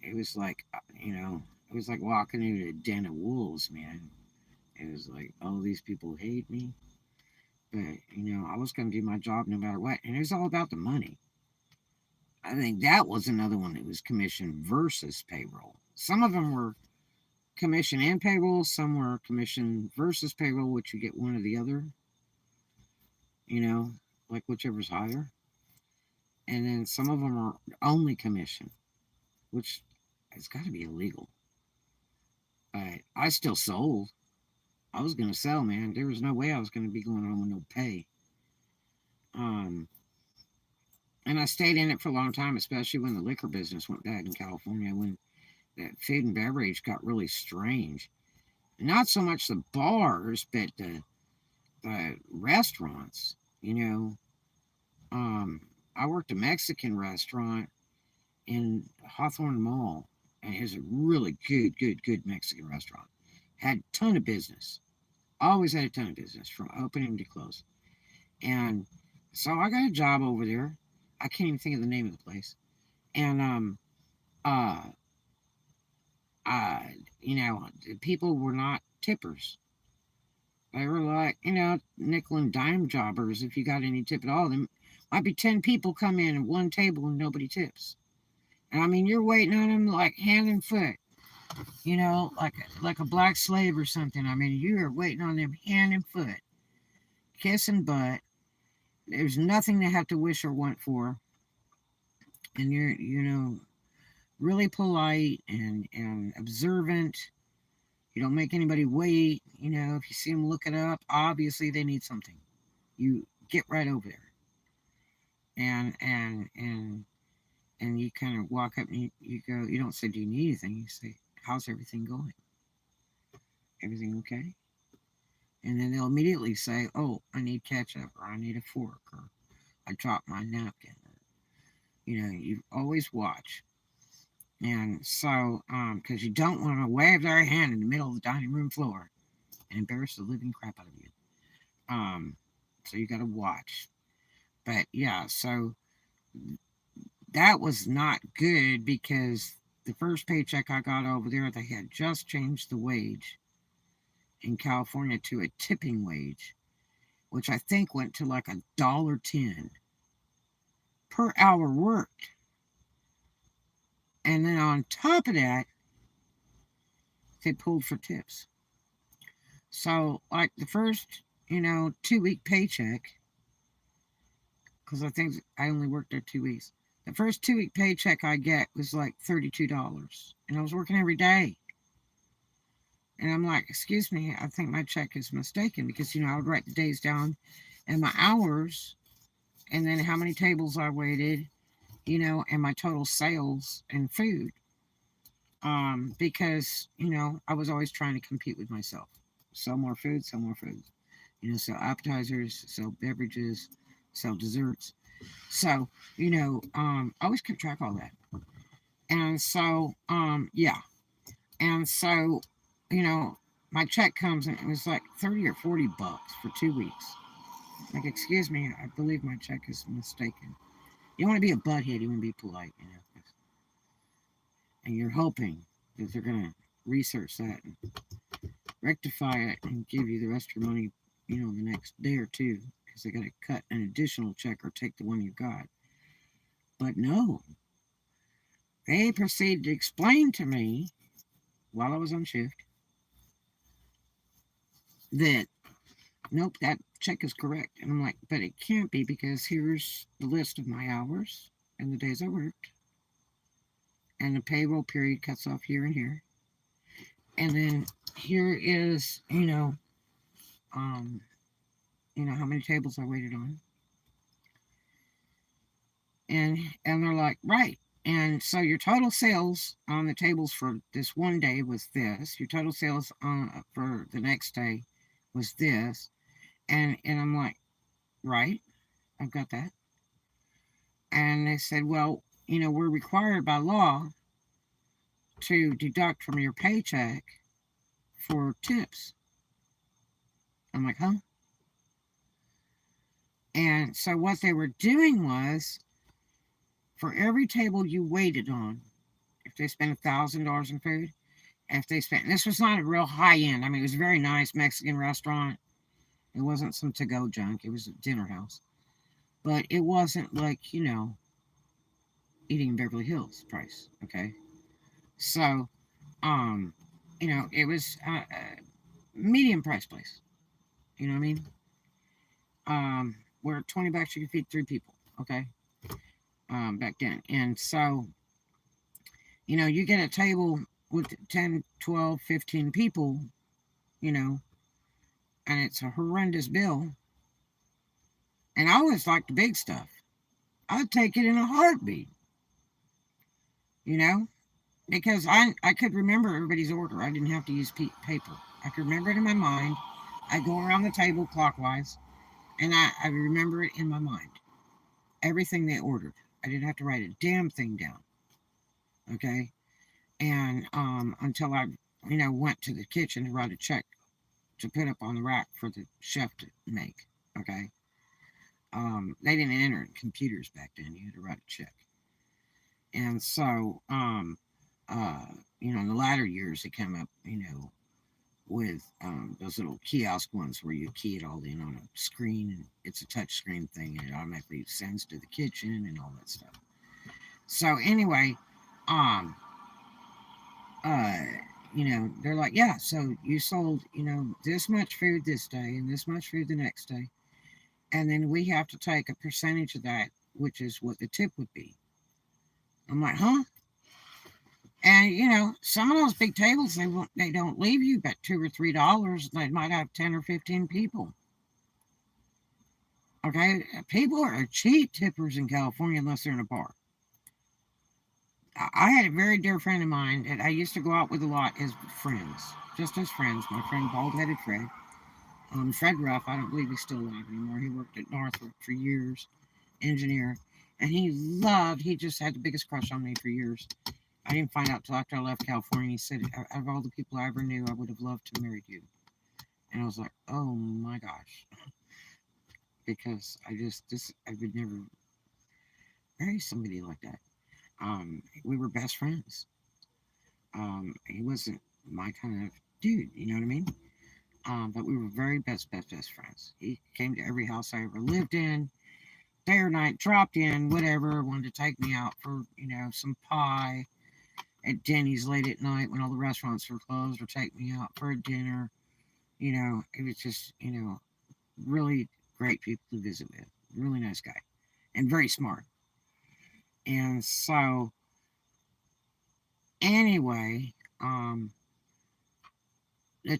It was like, it was like walking into a den of wolves, man. It was like, oh, these people hate me. But, I was going to do my job no matter what. And it was all about the money. I think that was another one that was commission versus payroll. Some of them were commission and payroll. Some were commission versus payroll, which you get one or the other, you know, like whichever's higher. And then some of them are only commission, which has got to be illegal. But I still sold. I was going to sell, man. There was no way I was going to be going home with no pay. Um, and I stayed in it for a long time, especially when the liquor business went bad in California, when that food and beverage got really strange. Not so much the bars, but the restaurants. You know, I worked a Mexican restaurant in Hawthorne Mall, and it was a really good Mexican restaurant. Had a ton of business. Always had a ton of business from opening to close. And so I got a job over there. I can't even think of the name of the place. And uh uh the people were not tippers. They were like, nickel and dime jobbers. If you got any tip at all, there might be 10 people come in at one table and nobody tips. And I mean, you're waiting on them like hand and foot, like a black slave or something. I mean, you are waiting on them hand and foot, kissing butt. There's nothing they have to wish or want for. And you're, really polite and observant. You don't make anybody wait. If you see them looking up, obviously they need something. You get right over there. And you kind of walk up and you go, you don't say, do you need anything? You say, how's everything going? Everything okay? And then they'll immediately say, oh, I need ketchup, or I need a fork, or I dropped my napkin. You always watch. And so, because you don't want to wave their hand in the middle of the dining room floor and embarrass the living crap out of you. So you got to watch. But yeah, so that was not good because the first paycheck I got over there, they had just changed the wage in California to a tipping wage, which I think went to like $1.10 per hour worked. And then on top of that, they pulled for tips. So, like the first, 2-week paycheck, because I think I only worked there 2 weeks. The first 2-week paycheck I get was like $32. And I was working every day. And I'm like, excuse me, I think my check is mistaken because, I would write the days down and my hours and then how many tables I waited, and my total sales and food. Because, I was always trying to compete with myself. Sell more food, sell more food. Sell appetizers, sell beverages, sell desserts. So, I always kept track of all that. And so, yeah. And so, you know, my check comes and it was like 30 or $40 for 2 weeks. Like, excuse me, I believe my check is mistaken. You don't want to be a butthead, you want to be polite, and you're hoping that they're going to research that and rectify it and give you the rest of your money, the next day or two, because they got to cut an additional check or take the one you got. But no, they proceeded to explain to me while I was on shift that nope, that check is correct. And I'm like, but it can't be because here's the list of my hours and the days I worked, and the payroll period cuts off here and here. And then here is, um, how many tables I waited on. And they're like, right. And so your total sales on the tables for this one day was this. Your total sales for the next day was this. And I'm like, right, I've got that. And they said, well, we're required by law to deduct from your paycheck for tips. I'm like, huh? And so what they were doing was, for every table you waited on, if they spent $1,000 in food, if they spent, this was not a real high end. I mean, it was a very nice Mexican restaurant. It wasn't some to go junk. It was a dinner house, but it wasn't like eating in Beverly Hills price. Okay, so um, it was a medium price place. You know what I mean? Where $20 you could feed 3 people. Okay, back then, and so you get a table with 10, 12, 15 people, you know, and it's a horrendous bill. And I always liked the big stuff. I'd take it in a heartbeat, you know, because I could remember everybody's order. I didn't have to use paper. I could remember it in my mind. I go around the table clockwise, and I remember it in my mind. Everything they ordered. I didn't have to write a damn thing down. Okay, and until I, went to the kitchen to write a check to put up on the rack for the chef to make. Okay, they didn't enter computers back then. You had to write a check, and so uh, in the latter years, it came up, with those little kiosk ones where you key it all in on a screen, and it's a touch screen thing, and it automatically sends to the kitchen and all that stuff. So anyway, um, uh, they're like, yeah, so you sold, this much food this day and this much food the next day, and then we have to take a percentage of that, which is what the tip would be. I'm like, huh? And some of those big tables, they don't leave you but $2 or $3. They might have 10 or 15 people. Okay, people are cheap tippers in California unless they're in a bar. I had a very dear friend of mine that I used to go out with a lot as friends, just as friends. My friend bald-headed Fred, Fred Ruff. I don't believe he's still alive anymore. He worked at Northrop for years, engineer, and he just had the biggest crush on me for years. I didn't find out till after I left California. He said, out of all the people I ever knew, I would have loved to marry you. And I was like, oh my gosh. Because I would never marry somebody like that. We were best friends. He wasn't my kind of dude, you know what I mean? But we were very best friends. He came to every house I ever lived in, day or night, dropped in, whatever, wanted to take me out for, some pie at Denny's late at night when all the restaurants were closed, or take me out for a dinner. It was just, really great people to visit with. Really nice guy and very smart. And so, anyway, the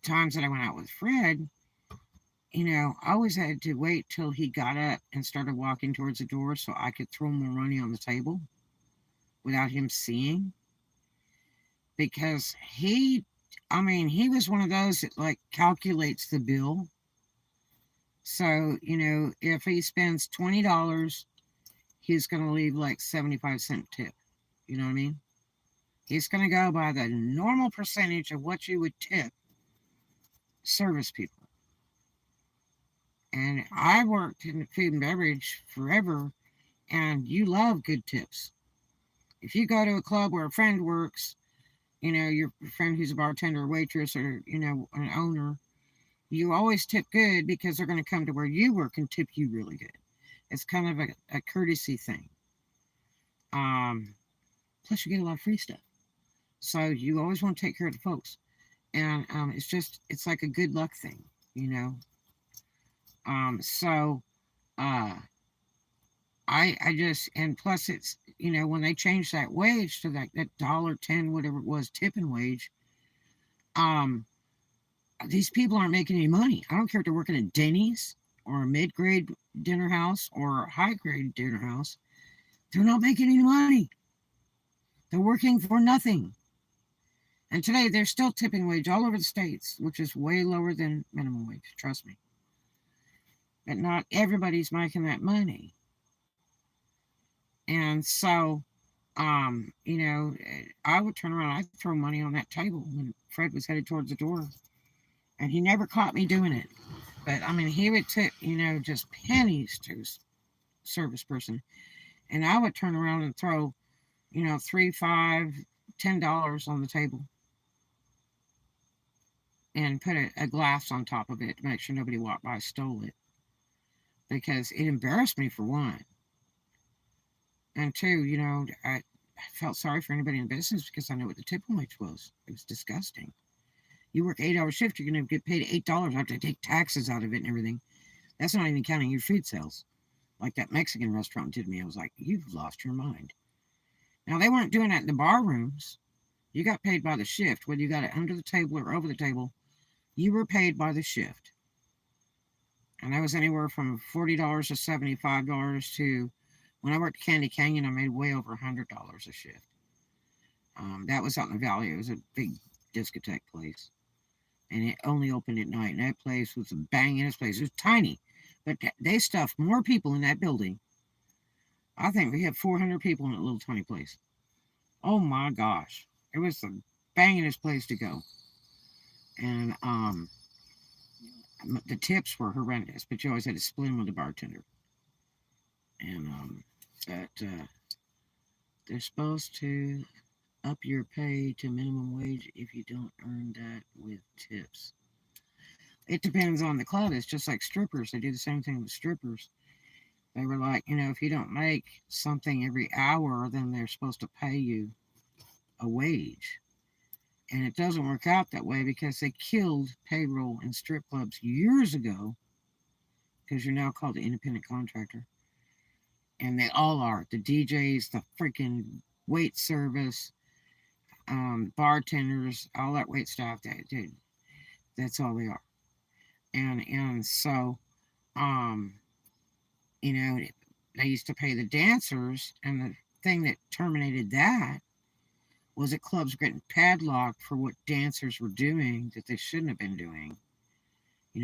times that I went out with Fred, I always had to wait till he got up and started walking towards the door so I could throw more money on the table without him seeing. because he was one of those that like calculates the bill. So, if he spends $20, he's going to leave like 75-cent tip. You know what I mean? He's going to go by the normal percentage of what you would tip service people. And I worked in food and beverage forever, and you love good tips. If you go to a club where a friend works, your friend who's a bartender or waitress or, an owner, you always tip good because they're going to come to where you work and tip you really good. It's kind of a courtesy thing. Plus, you get a lot of free stuff. So you always want to take care of the folks. And it's like a good luck thing, you know. So I just, and plus it's, when they changed that wage to that $1.10, whatever it was, tipping wage, um, these people aren't making any money. I don't care if they're working at Denny's or a mid-grade dinner house or a high-grade dinner house. They're not making any money. They're working for nothing. And today they're still tipping wage all over the states, which is way lower than minimum wage, trust me. But not everybody's making that money. And so, I would turn around, I'd throw money on that table when Fred was headed towards the door. And he never caught me doing it. But he would tip, just pennies to his service person. And I would turn around and throw, $3, $5, $10 on the table. And put a glass on top of it to make sure nobody walked by and stole it. Because it embarrassed me, for one. And two, I felt sorry for anybody in business because I knew what the tip wage was. It was disgusting. You work 8-hour shift, you're going to get paid $8 after they take taxes out of it and everything. That's not even counting your food sales. Like that Mexican restaurant did me. I was like, you've lost your mind. Now, they weren't doing that in the bar rooms. You got paid by the shift. Whether you got it under the table or over the table, you were paid by the shift. And that was anywhere from $40 to $75 to, when I worked at Candy Canyon, I made way over $100 a shift. That was out in the valley. It was a big discotheque place. And it only opened at night. And that place was a banging place. It was tiny. But they stuffed more people in that building. I think we had 400 people in that little tiny place. Oh my gosh. It was the bangingest place to go. And the tips were horrendous, but you always had to split them with the bartender. And they're supposed to up your pay to minimum wage if you don't earn that with tips. It depends on the club. It's just like strippers. They do the same thing with strippers. They were like, if you don't make something every hour, then they're supposed to pay you a wage. And it doesn't work out that way because they killed payroll in strip clubs years ago, because you're now called an independent contractor. And they all are. The DJs, the freaking wait service, bartenders, all that wait staff, that's all they are. And so, they used to pay the dancers, and the thing that terminated that was that clubs were getting padlocked for what dancers were doing that they shouldn't have been doing.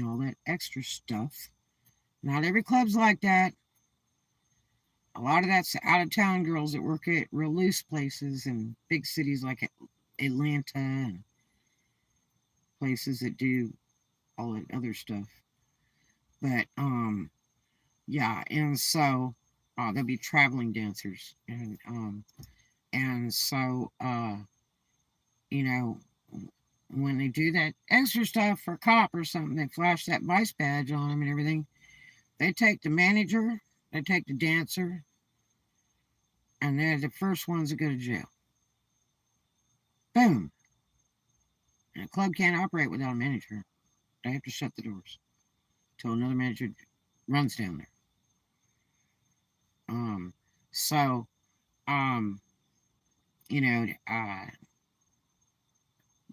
All that extra stuff. Not every club's like that. A lot of that's out-of-town girls that work at real loose places in big cities like Atlanta and places that do all that other stuff. But, yeah, and so there'll be traveling dancers. And so, when they do that extra stuff for a cop or something, they flash that vice badge on them and everything, they take the manager, they take the dancer, and they're the first ones to go to jail. Boom. And a club can't operate without a manager. They have to shut the doors till another manager runs down there.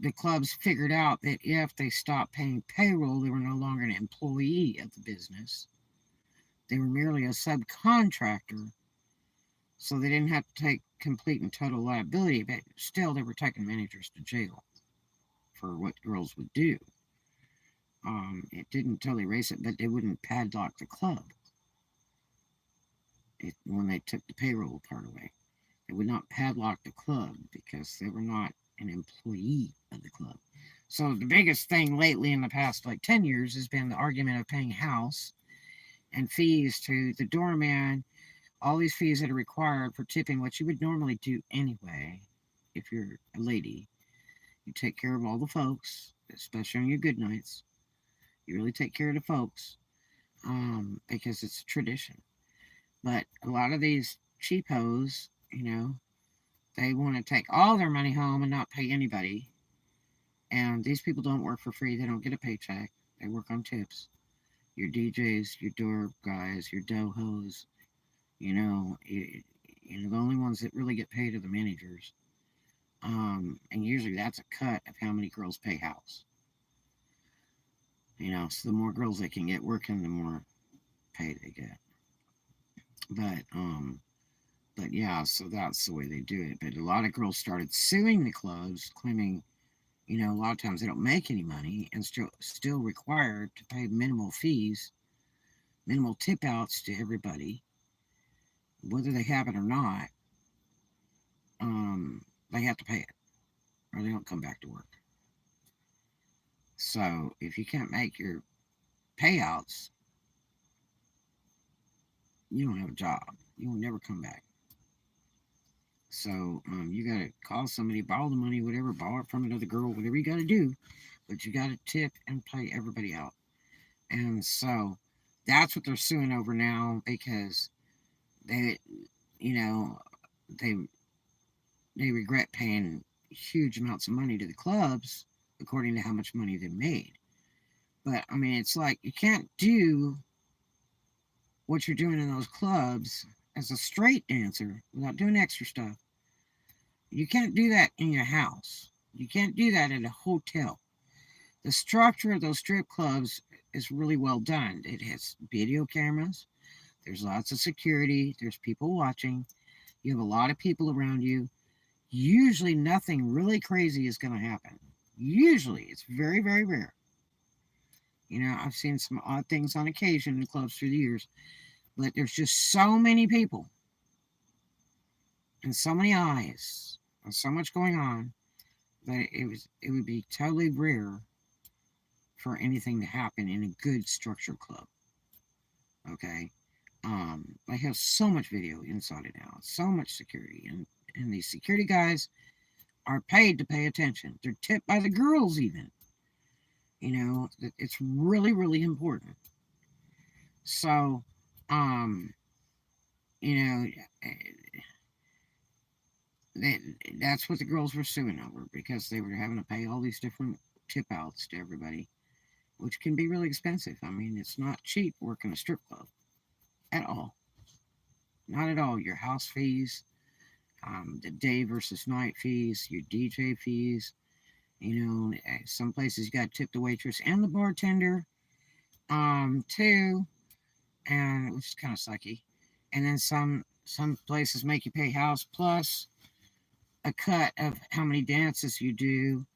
The clubs figured out that if they stopped paying payroll, they were no longer an employee of the business. They were merely a subcontractor So they didn't have to take complete and total liability, but still they were taking managers to jail for what girls would do. It didn't totally erase it, but they wouldn't padlock the club when they took the payroll part away. They would not padlock the club because they were not an employee of the club. So the biggest thing lately in the past like 10 years has been the argument of paying house and fees to the doorman, all these fees that are required for tipping, what you would normally do anyway if you're a lady. You take care of all the folks, especially on your good nights. You really take care of the folks because it's a tradition. But a lot of these cheapos, they want to take all their money home and not pay anybody. And these people don't work for free. They don't get a paycheck. They work on tips. Your DJs, your door guys, your dohos, the only ones that really get paid are the managers. And usually that's a cut of how many girls pay house. So the more girls they can get working, the more pay they get. But yeah, so that's the way they do it. But a lot of girls started suing the clubs, claiming, a lot of times they don't make any money and still required to pay minimal fees, minimal tip outs to everybody, whether they have it or not. They have to pay it, or they don't come back to work. So if you can't make your payouts, you don't have a job. You will never come back. So you got to call somebody, borrow the money, whatever, borrow it from another girl, whatever you got to do. But you got to tip and pay everybody out. And so that's what they're suing over now because they, you know, they they regret paying huge amounts of money to the clubs according to how much money they made. But I mean, it's like you can't do what you're doing in those clubs as a straight dancer without doing extra stuff. You can't do that in your house. You can't do that at a hotel. The structure of those strip clubs is really well done. It has video cameras. There's lots of security. There's people watching. You have a lot of people around you. Usually nothing really crazy is going to happen. Usually. It's very, very rare. I've seen some odd things on occasion in clubs through the years, but there's just so many people and so many eyes and so much going on that it would be totally rare for anything to happen in a good structured club. Okay? They have so much video inside it now, so much security, and these security guys are paid to pay attention. They're tipped by the girls even. It's really, really important. So, um, you know, that that's what the girls were suing over because they were having to pay all these different tip outs to everybody, which can be really expensive. I mean, it's not cheap working a strip club at all. Not at all. Your house fees, the day versus night fees, your DJ fees. Some places you got to tip the waitress and the bartender, too, and which is kind of sucky. And then some places make you pay house plus a cut of how many dances you do.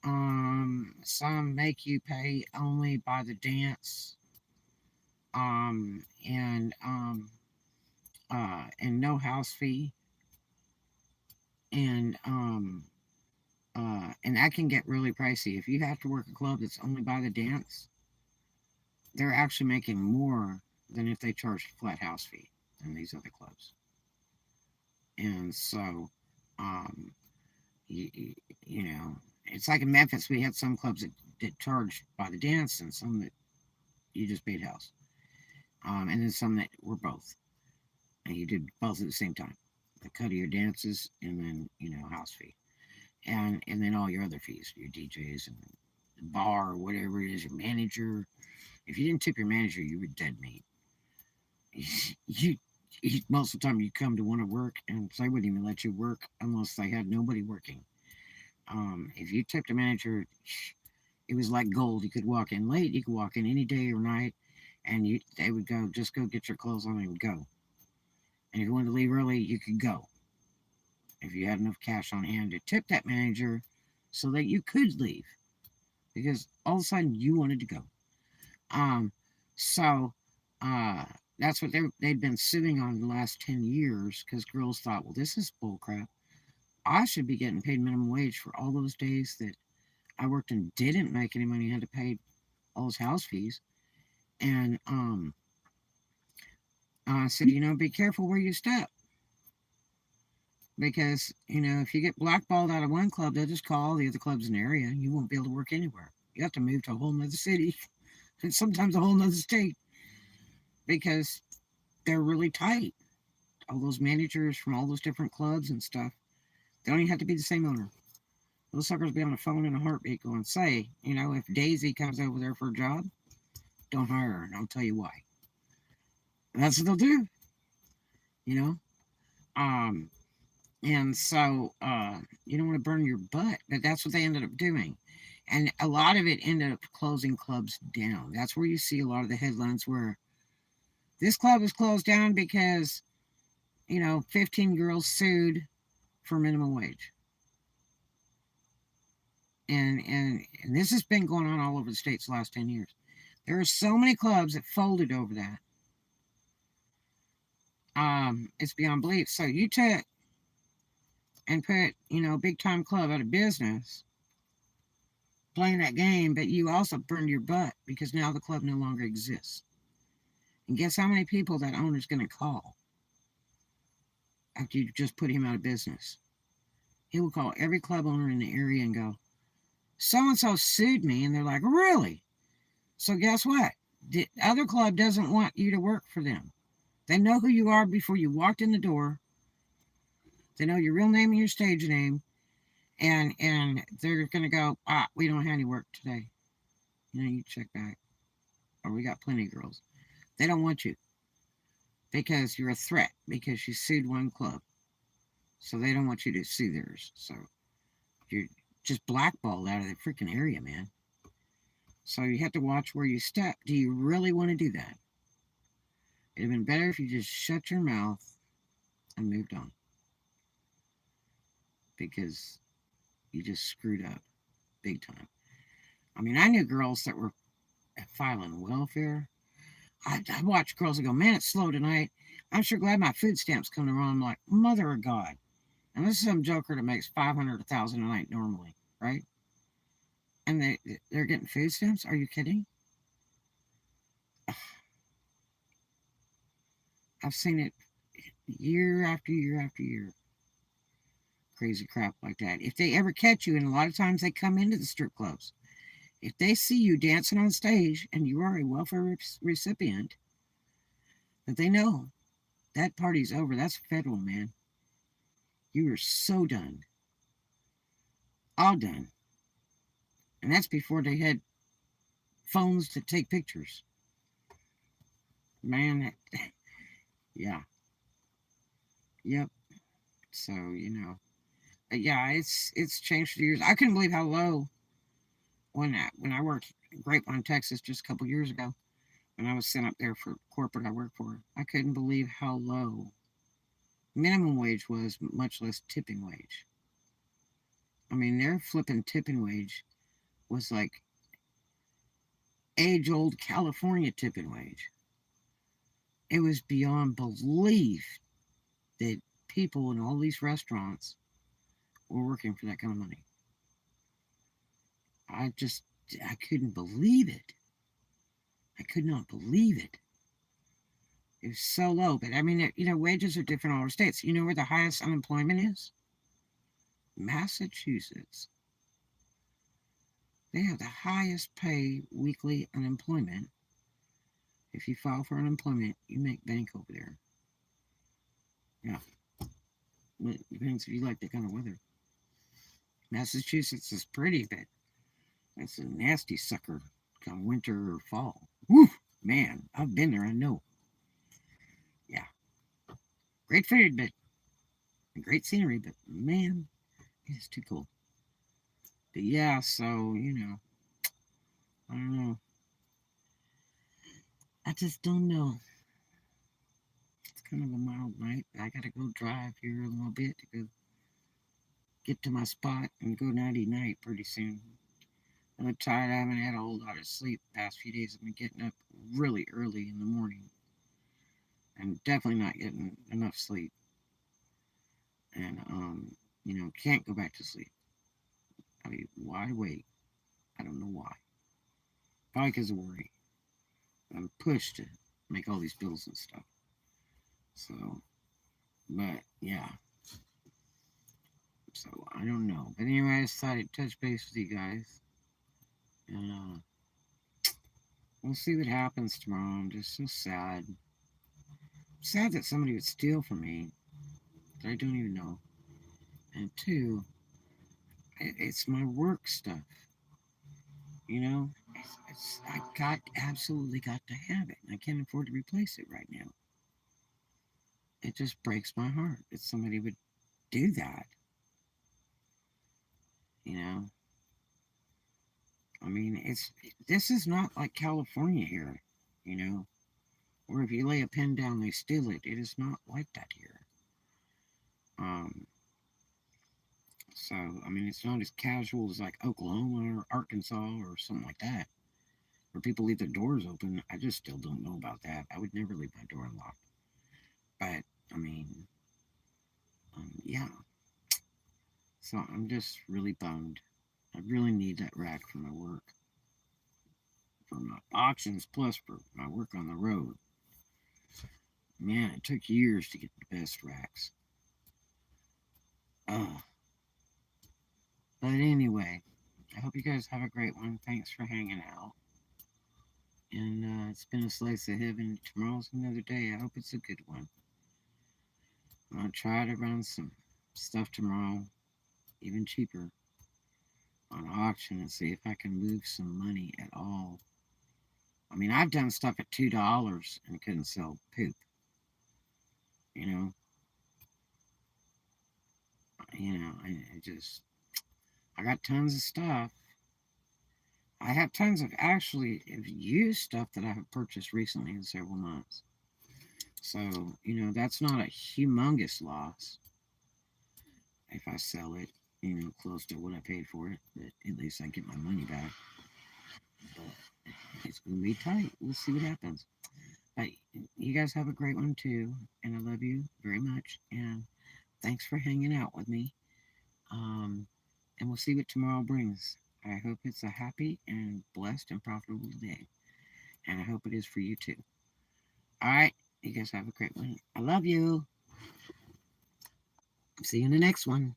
Some make you pay only by the dance. And no house fee. And that can get really pricey. If you have to work a club that's only by the dance, they're actually making more than if they charged a flat house fee than these other clubs. And so, um, it's like in Memphis, we had some clubs that charged by the dance and some that you just paid house. And then some that were both. And you did both at the same time. The cut of your dances and then, house fee. And then all your other fees, your DJs and the bar or whatever it is, your manager. If you didn't tip your manager, you were dead meat. Most of the time you come to want to work, and they wouldn't even let you work unless they had nobody working. If you tipped a manager, it was like gold. You could walk in late, you could walk in any day or night, and they would go, just go get your clothes on and go. And if you wanted to leave early, you could go. If you had enough cash on hand to tip that manager so that you could leave. Because all of a sudden you wanted to go. Um, so uh, that's what they'd been sitting on the last 10 years because girls thought, well, this is bullcrap. I should be getting paid minimum wage for all those days that I worked and didn't make any money, had to pay all those house fees. And I said, be careful where you step. Because, if you get blackballed out of one club, they'll just call all the other clubs in the area and you won't be able to work anywhere. You have to move to a whole nother city and sometimes a whole nother state because they're really tight. All those managers from all those different clubs and stuff, they don't even have to be the same owner. Those suckers will be on the phone in a heartbeat going, say, if Daisy comes over there for a job, don't hire her, and I'll tell you why. And that's what they'll do, you know? Um, and so you don't want to burn your butt, but that's what they ended up doing. And a lot of it ended up closing clubs down. That's where you see a lot of the headlines where this club was closed down because, 15 girls sued for minimum wage. And this has been going on all over the states the last 10 years. There are so many clubs that folded over that. It's beyond belief. So you took and put, a big time club out of business playing that game, but you also burned your butt because now the club no longer exists. And guess how many people that owner's going to call after you just put him out of business? He will call every club owner in the area and go, so-and-so sued me. And they're like, really? So guess what? The other club doesn't want you to work for them. They know who you are before you walked in the door. They know your real name and your stage name. And they're going to go, we don't have any work today. You check back. Or we got plenty of girls. They don't want you because you're a threat because you sued one club. So they don't want you to sue theirs. So you're just blackballed out of the freaking area, man. So you have to watch where you step. Do you really want to do that? It'd have been better if you just shut your mouth and moved on. Because you just screwed up big time. I mean, I knew girls that were filing welfare. I watched girls that go, man, it's slow tonight. I'm sure glad my food stamps come around. I'm like, mother of God. And this is some joker that makes $500, $1,000 a night normally, right? And they're getting food stamps? Are you kidding? I've seen it year after year after year. Crazy crap like that. If they ever catch you, and a lot of times they come into the strip clubs, if they see you dancing on stage and you are a welfare recipient, that they know that party's over. That's federal, man. You are so done. All done. And that's before they had phones to take pictures. Man, yeah. Yep. So, yeah, it's changed for years. I couldn't believe how low when I worked in Grapevine, Texas, just a couple years ago, when I was sent up there for corporate I worked for. I couldn't believe how low minimum wage was, much less tipping wage. I mean, their flipping tipping wage was like age-old California tipping wage. It was beyond belief that people in all these restaurants were working for that kind of money. I couldn't believe it. I could not believe it. It was so low. But I mean, wages are different in all our states. You know where the highest unemployment is? Massachusetts. They have the highest pay weekly unemployment. If you file for unemployment, you make bank over there. Yeah. But it depends if you like that kind of weather. Massachusetts is pretty, but that's a nasty sucker come winter or fall. Woo! Man, I've been there, I know. Yeah. Great food, but great scenery, but man, it's too cold. But yeah, so, I don't know. I just don't know. It's kind of a mild night. I gotta go drive here a little bit to go get to my spot and go nighty night pretty soon. I'm tired. I haven't had a whole lot of sleep the past few days. I've been getting up really early in the morning and definitely not getting enough sleep. And can't go back to sleep. I mean, wide awake. I don't know why. Probably because of worry. I'm pushed to make all these bills and stuff. So, but yeah. So I don't know. But anyway, I decided to touch base with you guys, and we'll see what happens tomorrow. I'm just so sad. Sad that somebody would steal from me that I don't even know. And two, it's my work stuff. I absolutely got to have it. I can't afford to replace it right now. It just breaks my heart that somebody would do that. You know, I mean, this is not like California here. You know, where if you lay a pen down, they steal it. It is not like that here. Um, so I mean, it's not as casual as like Oklahoma or Arkansas or something like that, where people leave their doors open. I just still don't know about that. I would never leave my door unlocked. But I mean, yeah. So I'm just really bummed. I really need that rack for my work, for my auctions, plus for my work on the road. Man, it took years to get the best racks. Uh, but anyway, I hope you guys have a great one. Thanks for hanging out. And it's been a slice of heaven. Tomorrow's another day. I hope it's a good one. I'm going to try to run some stuff tomorrow, even cheaper, on auction and see if I can move some money at all. I mean, I've done stuff at $2 and couldn't sell poop. You know, I got tons of stuff. I have tons of actually used stuff that I have purchased recently in several months. So, that's not a humongous loss if I sell it, close to what I paid for it. But at least I get my money back. But it's going to be tight. We'll see what happens. But you guys have a great one too. And I love you very much. And thanks for hanging out with me. Um, and we'll see what tomorrow brings. I hope it's a happy and blessed and profitable day. And I hope it is for you too. All right. You guys have a great one. I love you. See you in the next one.